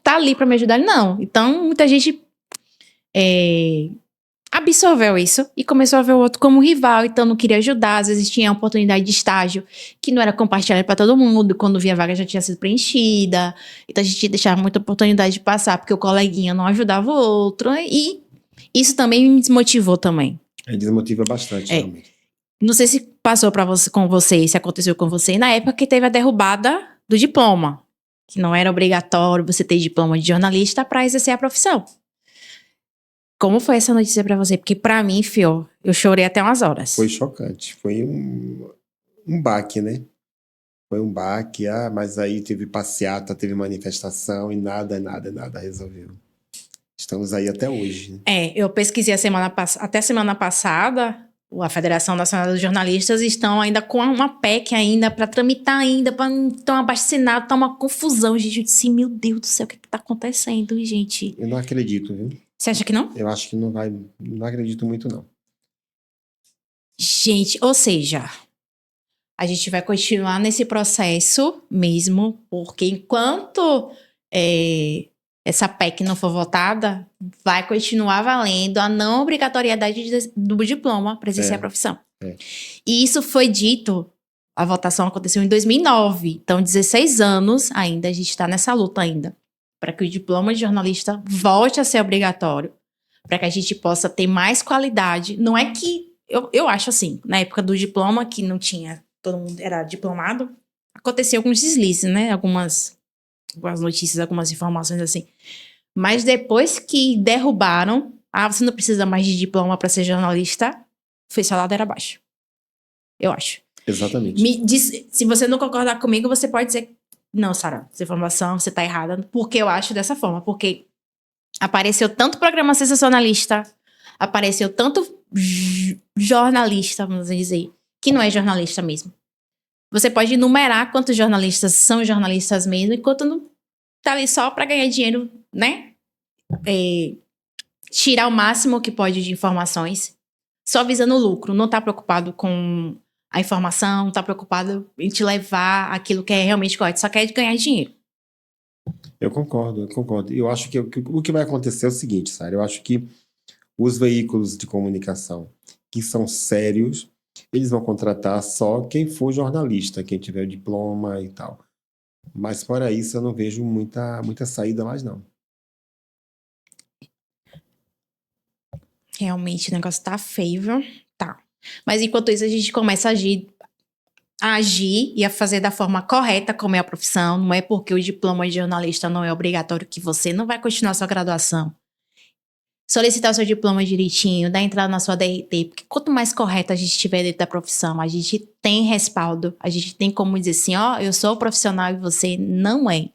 tá ali pra me ajudar? Não. Então, muita gente absorveu isso e começou a ver o outro como rival, então não queria ajudar. Às vezes tinha oportunidade de estágio que não era compartilhada pra todo mundo, quando via a vaga já tinha sido preenchida. Então a gente deixava muita oportunidade de passar, porque o coleguinha não ajudava o outro. E isso também me desmotivou também. Desmotiva bastante, realmente. Não sei se passou com você, se aconteceu com você, na época que teve a derrubada do diploma, que não era obrigatório você ter diploma de jornalista para exercer a profissão. Como foi essa notícia pra você? Porque pra mim, fio, eu chorei até umas horas. Foi chocante. Foi um baque, né? Foi um baque. Mas aí teve passeata, teve manifestação e nada resolveu. Estamos aí até hoje. Né? Eu pesquisei até a semana passada, a Federação Nacional dos Jornalistas estão ainda com uma PEC ainda pra tramitar ainda, pra não ter um abaixo-assinado, tá uma confusão, gente. Eu disse, meu Deus do céu, o que tá acontecendo, gente? Eu não acredito, viu? Você acha que não? Eu acho que não vai. Não acredito muito, não. Gente, ou seja, A gente vai continuar nesse processo mesmo, porque enquanto essa PEC não for votada, vai continuar valendo a não obrigatoriedade do diploma para exercer a profissão. E isso foi dito, a votação aconteceu em 2009, então 16 anos ainda, a gente está nessa luta ainda, para que o diploma de jornalista volte a ser obrigatório, para que a gente possa ter mais qualidade. Não é que, eu acho assim, na época do diploma, que não tinha, todo mundo era diplomado, aconteceu alguns deslizes, né, algumas notícias, algumas informações assim. Mas depois que derrubaram, você não precisa mais de diploma para ser jornalista, foi só ladeira abaixo. Eu acho. Exatamente. Me diz, se você não concordar comigo, você pode dizer, não, Sara, essa informação, você tá errada, porque eu acho dessa forma, porque apareceu tanto programa sensacionalista, apareceu tanto jornalista, vamos dizer, que não é jornalista mesmo. Você pode enumerar quantos jornalistas são jornalistas mesmo, enquanto não tá ali só para ganhar dinheiro, né? Tirar o máximo que pode de informações, só visando o lucro, não tá preocupado com a informação, não tá preocupado em te levar aquilo que é realmente correto, só quer ganhar dinheiro. Eu concordo. Eu acho que o que vai acontecer é o seguinte, Sara, eu acho que os veículos de comunicação que são sérios, eles vão contratar só quem for jornalista, quem tiver o diploma e tal. Mas fora isso, eu não vejo muita saída mais, não. Realmente o negócio tá feio, viu? Tá. Mas enquanto isso, a gente começa a agir e a fazer da forma correta, como é a profissão. Não é porque o diploma de jornalista não é obrigatório que você não vai continuar sua graduação. Solicitar o seu diploma direitinho, dar entrada na sua DRT, porque quanto mais correta a gente estiver dentro da profissão, a gente tem respaldo, a gente tem como dizer assim, eu sou profissional e você não é.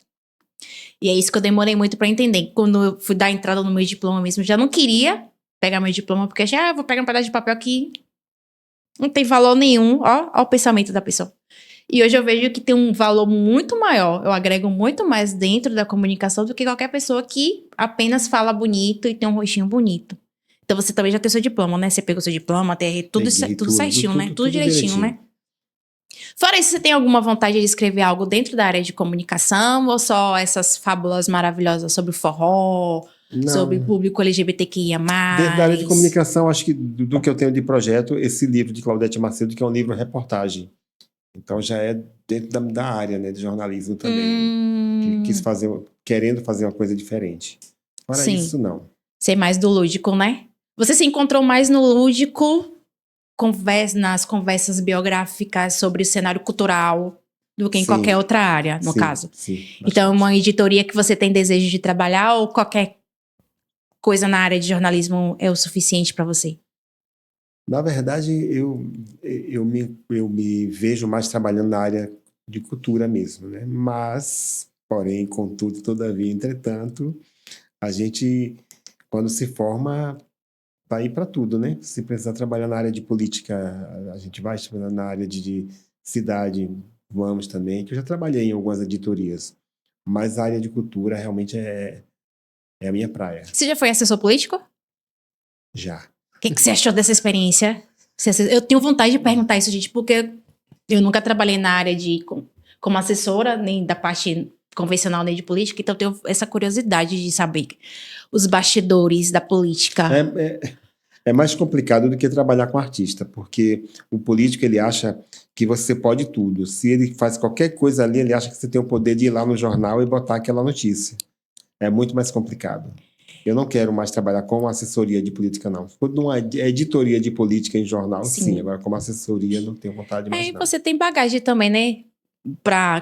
E é isso que eu demorei muito pra entender. Quando eu fui dar entrada no meu diploma mesmo, eu já não queria pegar meu diploma, porque já vou pegar um pedaço de papel que não tem valor nenhum, ó o pensamento da pessoa. E hoje eu vejo que tem um valor muito maior, eu agrego muito mais dentro da comunicação do que qualquer pessoa que apenas fala bonito e tem um rostinho bonito. Então você também já tem seu diploma, né? Você pegou seu diploma, tem tudo certinho, né? Tudo direitinho, né? Fora isso, você tem alguma vontade de escrever algo dentro da área de comunicação ou só essas fábulas maravilhosas sobre o forró, sobre o público LGBTQIA+. Dentro da área de comunicação, acho que do que eu tenho de projeto, esse livro de Claudete Macedo, que é um livro reportagem. Então já é dentro da área, né, de jornalismo também. Querendo fazer uma coisa diferente. Fora isso, não. Ser mais do lúdico, né? Você se encontrou mais no lúdico, nas conversas biográficas sobre o cenário cultural, do que em qualquer outra área, no caso. Sim, então, uma editoria que você tem desejo de trabalhar ou qualquer coisa na área de jornalismo é o suficiente para você? Na verdade, eu me vejo mais trabalhando na área de cultura mesmo, né? Mas, porém, contudo, todavia, entretanto, a gente, quando se forma, vai ir para tudo, né? Se precisar trabalhar na área de política, a gente vai trabalhar na área de cidade, vamos também, que eu já trabalhei em algumas editorias. Mas a área de cultura realmente é a minha praia. Você já foi assessor político? Já. O que você achou dessa experiência? Eu tenho vontade de perguntar isso, gente, porque eu nunca trabalhei na área como assessora, nem da parte convencional, nem de política, então eu tenho essa curiosidade de saber os bastidores da política. É mais complicado do que trabalhar com artista, porque o político, ele acha que você pode tudo. Se ele faz qualquer coisa ali, ele acha que você tem o poder de ir lá no jornal e botar aquela notícia. É muito mais complicado. Eu não quero mais trabalhar como assessoria de política, não. Quando uma editoria de política em jornal, sim. Agora, como assessoria, não tenho vontade mais, não. E você tem bagagem também, né?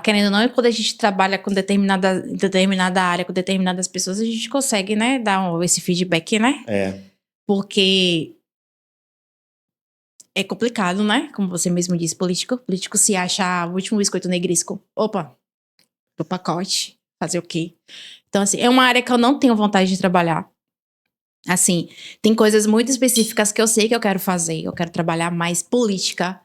Querendo ou não, quando a gente trabalha com determinada área, com determinadas pessoas, a gente consegue, né, dar esse feedback, né? Porque é complicado, né? Como você mesmo disse, político se acha o último biscoito negrisco. Opa, do pacote, fazer o quê? Então, assim, é uma área que eu não tenho vontade de trabalhar. Assim, tem coisas muito específicas que eu sei que eu quero fazer. Eu quero trabalhar mais política.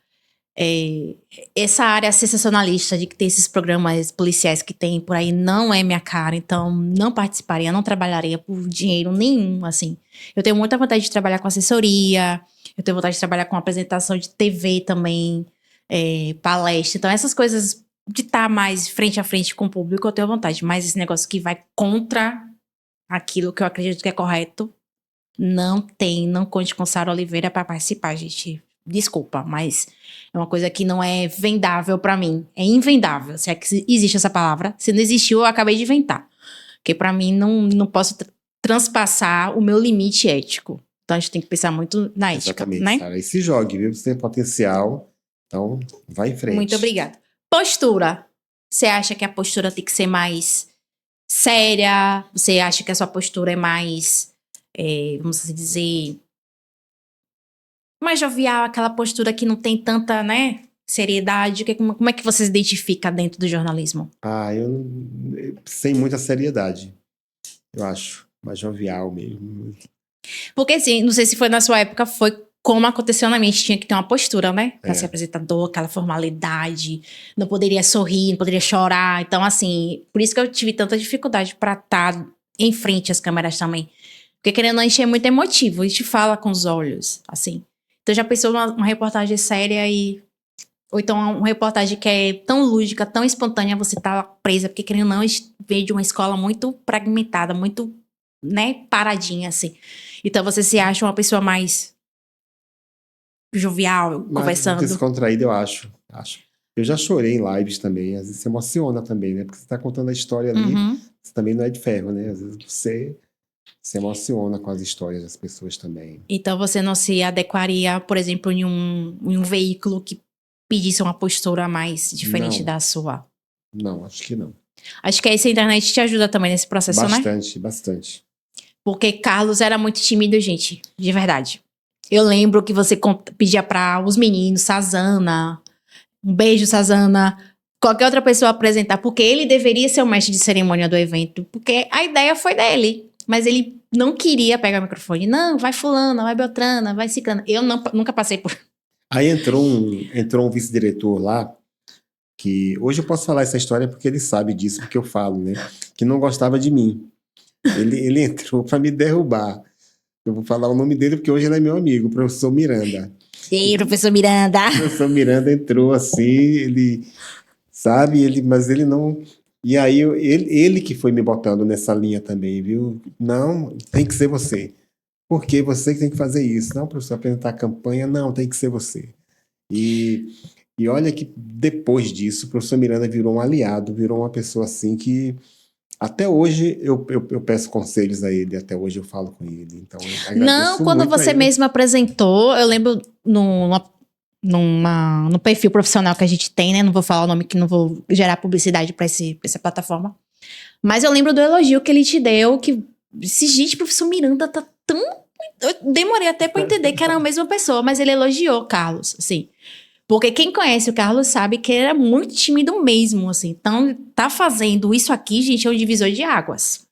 Essa área sensacionalista de que tem esses programas policiais que tem por aí não é minha cara. Então, não participaria, não trabalharia por dinheiro nenhum, assim. Eu tenho muita vontade de trabalhar com assessoria. Eu tenho vontade de trabalhar com apresentação de TV também. palestra. Então, essas coisas de estar mais frente a frente com o público, eu tenho vontade. Mas esse negócio que vai contra aquilo que eu acredito que é correto, não conte com Sara Oliveira para participar, gente. Desculpa, mas é uma coisa que não é vendável pra mim. É invendável, se é que existe essa palavra. Se não existiu, eu acabei de inventar. Porque pra mim, não posso transpassar o meu limite ético. Então, a gente tem que pensar muito na ética, Exatamente, né? Sara. E se jogue, viu? Você tem potencial, então vai em frente. Muito obrigada. Postura. Você acha que a postura tem que ser mais séria? Você acha que a sua postura é mais, vamos assim dizer, mais jovial, aquela postura que não tem tanta, né, seriedade? Como é que você se identifica dentro do jornalismo? Sem muita seriedade, eu acho. Mais jovial mesmo. Porque assim, não sei se foi na sua época, foi como aconteceu na minha, a gente tinha que ter uma postura, né? Pra ser apresentador, aquela formalidade, não poderia sorrir, não poderia chorar. Então, assim, por isso que eu tive tanta dificuldade pra estar em frente às câmeras também. Porque querendo ou não, a gente é muito emotivo, a gente fala com os olhos, assim. Então, já pensou numa reportagem séria ou então uma reportagem que é tão lúdica, tão espontânea, você tá presa, porque querendo ou não, a gente veio de uma escola muito fragmentada, muito, né, paradinha, assim. Então, você se acha uma pessoa mais jovial, Mais conversando. descontraído, eu acho. Eu já chorei em lives também, às vezes se emociona também, né? Porque você tá contando a história ali, você também não é de ferro, né? Às vezes você se emociona com as histórias das pessoas também. Então, você não se adequaria, por exemplo, em um veículo que pedisse uma postura mais diferente da sua? Não, acho que não. Acho que essa internet te ajuda também nesse processo, né? Bastante. Porque Carlos era muito tímido, gente. De verdade. Eu lembro que você pedia para os meninos, Sazana, um beijo, Sazana, qualquer outra pessoa apresentar, porque ele deveria ser o mestre de cerimônia do evento, porque a ideia foi dele, mas ele não queria pegar o microfone. Não, vai fulana, vai Beltrana, vai ciclana. Eu nunca passei por... Aí entrou um vice-diretor lá, que hoje eu posso falar essa história porque ele sabe disso, porque eu falo, né? Que não gostava de mim. Ele entrou para me derrubar. Eu vou falar o nome dele porque hoje ele é meu amigo, o professor Miranda. Ei, professor Miranda! O professor Miranda entrou assim, ele sabe, mas ele não... E aí ele que foi me botando nessa linha também, viu? Não, tem que ser você. Porque você que tem que fazer isso. Não, professor, apresentar a campanha, não, tem que ser você. E olha que depois disso, o professor Miranda virou um aliado, virou uma pessoa assim que até hoje eu peço conselhos a ele, até hoje eu falo com ele. Então, eu agradeço Não, quando muito você mesmo apresentou, eu lembro no perfil profissional que a gente tem, né? Não vou falar o nome, que não vou gerar publicidade pra essa plataforma. Mas eu lembro do elogio que ele te deu, que gente, professor Miranda tá tão... Eu demorei até pra entender que era a mesma pessoa, mas ele elogiou Carlos, assim. Porque quem conhece o Carlos sabe que ele era muito tímido mesmo, assim. Então, tá fazendo isso aqui, gente, é um divisor de águas.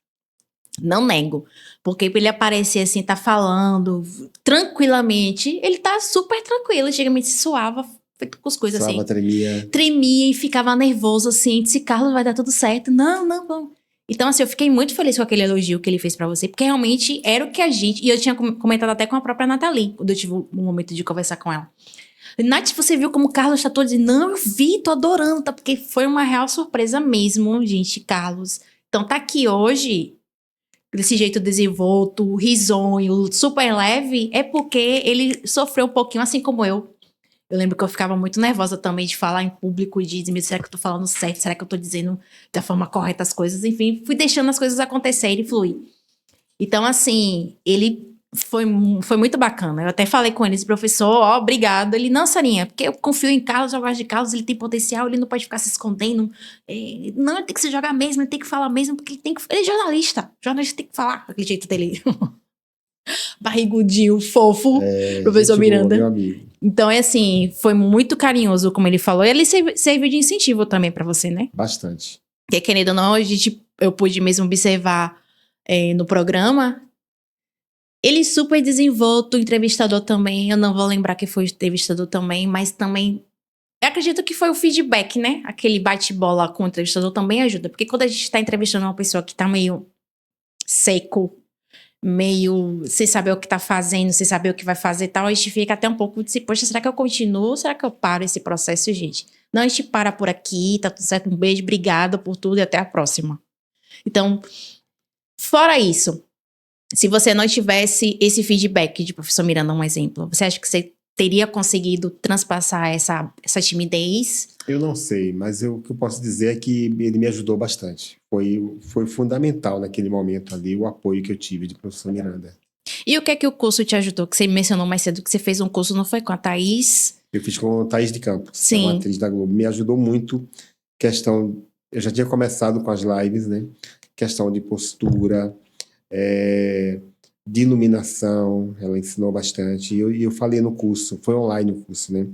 Não nego. Porque ele aparecer assim, tá falando tranquilamente, ele tá super tranquilo. Antigamente se suava, feito com as coisas assim. tremia. Tremia e ficava nervoso assim. Disse, Carlos, vai dar tudo certo. Não, vamos. Então, assim, eu fiquei muito feliz com aquele elogio que ele fez pra você, porque realmente era o que a gente... E eu tinha comentado até com a própria Nathalie, quando eu tive um momento de conversar com ela. Nath, você viu como o Carlos tá todo dizendo, não, eu vi, tô adorando, tá? Porque foi uma real surpresa mesmo, gente, Carlos. Então tá aqui hoje, desse jeito desenvolto, risonho, super leve, é porque ele sofreu um pouquinho, assim como eu. Eu lembro que eu ficava muito nervosa também de falar em público e de dizer, será que eu tô falando certo? Será que eu tô dizendo da forma correta as coisas? Enfim, fui deixando as coisas acontecerem e fluir. Então, assim, ele foi muito bacana. Eu até falei com ele, esse professor, obrigado. Ele, não, Sarinha, porque eu confio em Carlos, eu gosto de Carlos, ele tem potencial, ele não pode ficar se escondendo. Não, ele tem que se jogar mesmo, ele tem que falar mesmo, porque ele é jornalista. Jornalista tem que falar, aquele jeito dele. Barrigudinho, fofo, professor Miranda. Boa, meu amigo. Então, é assim, foi muito carinhoso, como ele falou. E ele serviu de incentivo também pra você, né? Bastante. Porque, querido ou não, eu pude mesmo observar no programa. Ele super desenvolto, entrevistador também. Eu não vou lembrar que foi entrevistador também, mas também... Eu acredito que foi o feedback, né? Aquele bate-bola com o entrevistador também ajuda. Porque quando a gente tá entrevistando uma pessoa que tá meio seco, meio sem saber o que tá fazendo, sem saber o que vai fazer e tal, a gente fica até um pouco de, poxa, será que eu continuo ou será que eu paro esse processo, gente? Não, a gente para por aqui, tá tudo certo, um beijo, obrigada por tudo e até a próxima. Então, fora isso, se você não tivesse esse feedback de professor Miranda, um exemplo, você acha que você teria conseguido transpassar essa timidez? Eu não sei, mas o que eu posso dizer é que ele me ajudou bastante. Foi fundamental naquele momento ali o apoio que eu tive de professor Miranda. E o que é que o curso te ajudou? Que você mencionou mais cedo que você fez um curso, não foi com a Thaís? Eu fiz com a Thaís de Campos, Sim. uma atriz da Globo. Me ajudou muito questão... Eu já tinha começado com as lives, né? Questão de postura, de iluminação, ela ensinou bastante. E eu falei no curso, foi online o curso, né?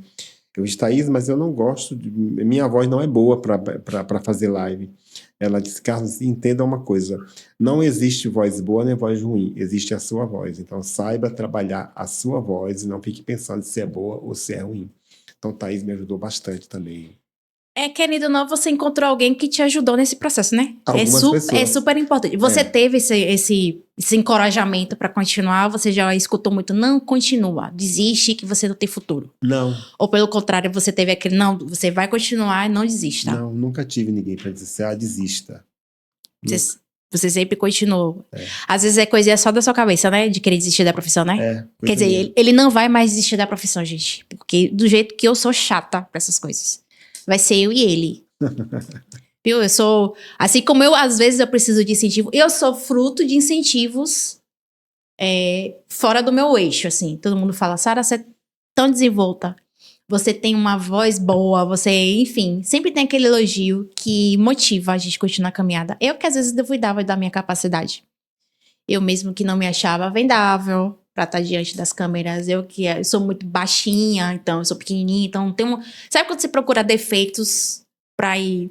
Eu disse, Thaís, mas eu não gosto, minha voz não é boa para fazer live. Ela disse, Carlos, entenda uma coisa, não existe voz boa nem voz ruim, existe a sua voz. Então saiba trabalhar a sua voz e não fique pensando se é boa ou se é ruim. Então Thaís me ajudou bastante também. Querido ou não, você encontrou alguém que te ajudou nesse processo, né? Algumas pessoas. É super importante. Você teve esse encorajamento para continuar? Você já escutou muito, não, continua, desiste que você não tem futuro? Não. Ou pelo contrário, você teve aquele, não, você vai continuar e não desista? Não, nunca tive ninguém para dizer, desista. Você sempre continuou. Às vezes é coisa só da sua cabeça, né? De querer desistir da profissão, né? Quer dizer, ele não vai mais desistir da profissão, gente. Porque do jeito que eu sou chata pra essas coisas. Vai ser eu e ele. Viu? Eu sou... Assim como eu, às vezes, eu preciso de incentivo. Eu sou fruto de incentivos fora do meu eixo, assim. Todo mundo fala, Sara, você é tão desenvolta. Você tem uma voz boa, você... Enfim, sempre tem aquele elogio que motiva a gente continuar a caminhada. Eu que, às vezes, duvidava da minha capacidade. Eu mesmo que não me achava vendável pra estar diante das câmeras. Eu sou muito baixinha, então eu sou pequenininha, então tem Sabe quando você procura defeitos pra ir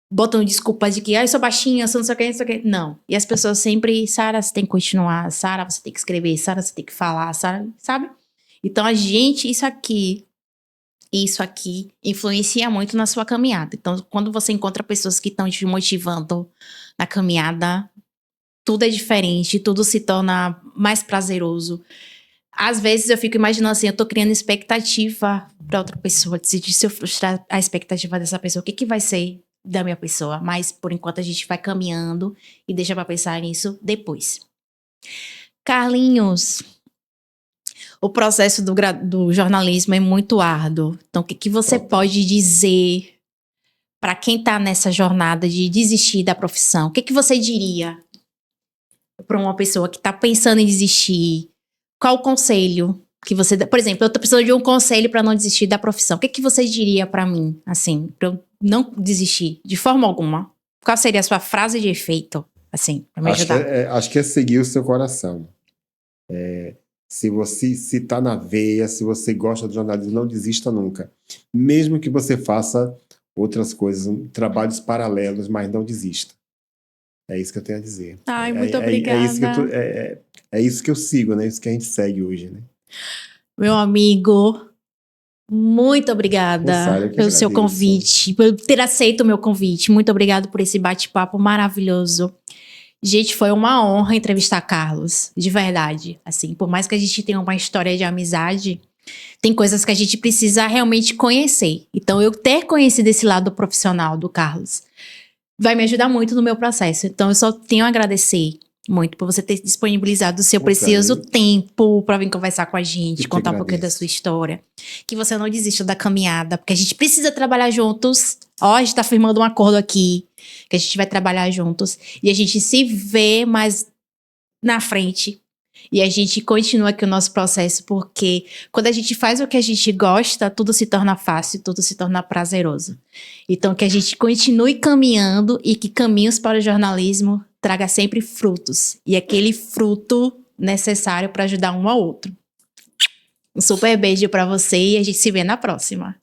botando desculpas de que eu sou baixinha, eu sou não sei o que, não sei o que. Não. E as pessoas sempre, Sara, você tem que continuar, Sara, você tem que escrever, Sara, você tem que falar, Sara, sabe? Então a gente, isso aqui influencia muito na sua caminhada. Então quando você encontra pessoas que estão te motivando na caminhada, tudo é diferente, tudo se torna mais prazeroso. Às vezes eu fico imaginando assim, eu tô criando expectativa pra outra pessoa. Se eu frustrar a expectativa dessa pessoa, o que vai ser da minha pessoa? Mas, por enquanto, a gente vai caminhando e deixa pra pensar nisso depois. Carlinhos, o processo do jornalismo é muito árduo. Então, o que você pode dizer pra quem tá nessa jornada de desistir da profissão? O que você diria para uma pessoa que tá pensando em desistir? Qual o conselho que você dá? Por exemplo, eu tô precisando de um conselho para não desistir da profissão. O que você diria para mim, assim, para eu não desistir de forma alguma? Qual seria a sua frase de efeito, assim, para me ajudar? Acho que é seguir o seu coração. Se tá na veia, se você gosta do jornalismo, não desista nunca. Mesmo que você faça outras coisas, trabalhos paralelos, mas não desista. É isso que eu tenho a dizer. Ai, muito obrigada. É isso que eu sigo, né? Isso que a gente segue hoje, né? Meu amigo, muito obrigada pelo seu convite, por ter aceito o meu convite. Muito obrigada por esse bate-papo maravilhoso. Gente, foi uma honra entrevistar Carlos, de verdade. Assim, por mais que a gente tenha uma história de amizade, tem coisas que a gente precisa realmente conhecer. Então, eu ter conhecido esse lado profissional do Carlos vai me ajudar muito no meu processo. Então, eu só tenho a agradecer muito por você ter disponibilizado o seu precioso tempo para vir conversar com a gente, contar um pouquinho da sua história. Que você não desista da caminhada, porque a gente precisa trabalhar juntos. Ó, a gente tá firmando um acordo aqui, que a gente vai trabalhar juntos. E a gente se vê mais na frente. E a gente continua aqui o nosso processo, porque quando a gente faz o que a gente gosta, tudo se torna fácil, tudo se torna prazeroso. Então, que a gente continue caminhando e que caminhos para o jornalismo traga sempre frutos. E aquele fruto necessário para ajudar um ao outro. Um super beijo para você e a gente se vê na próxima.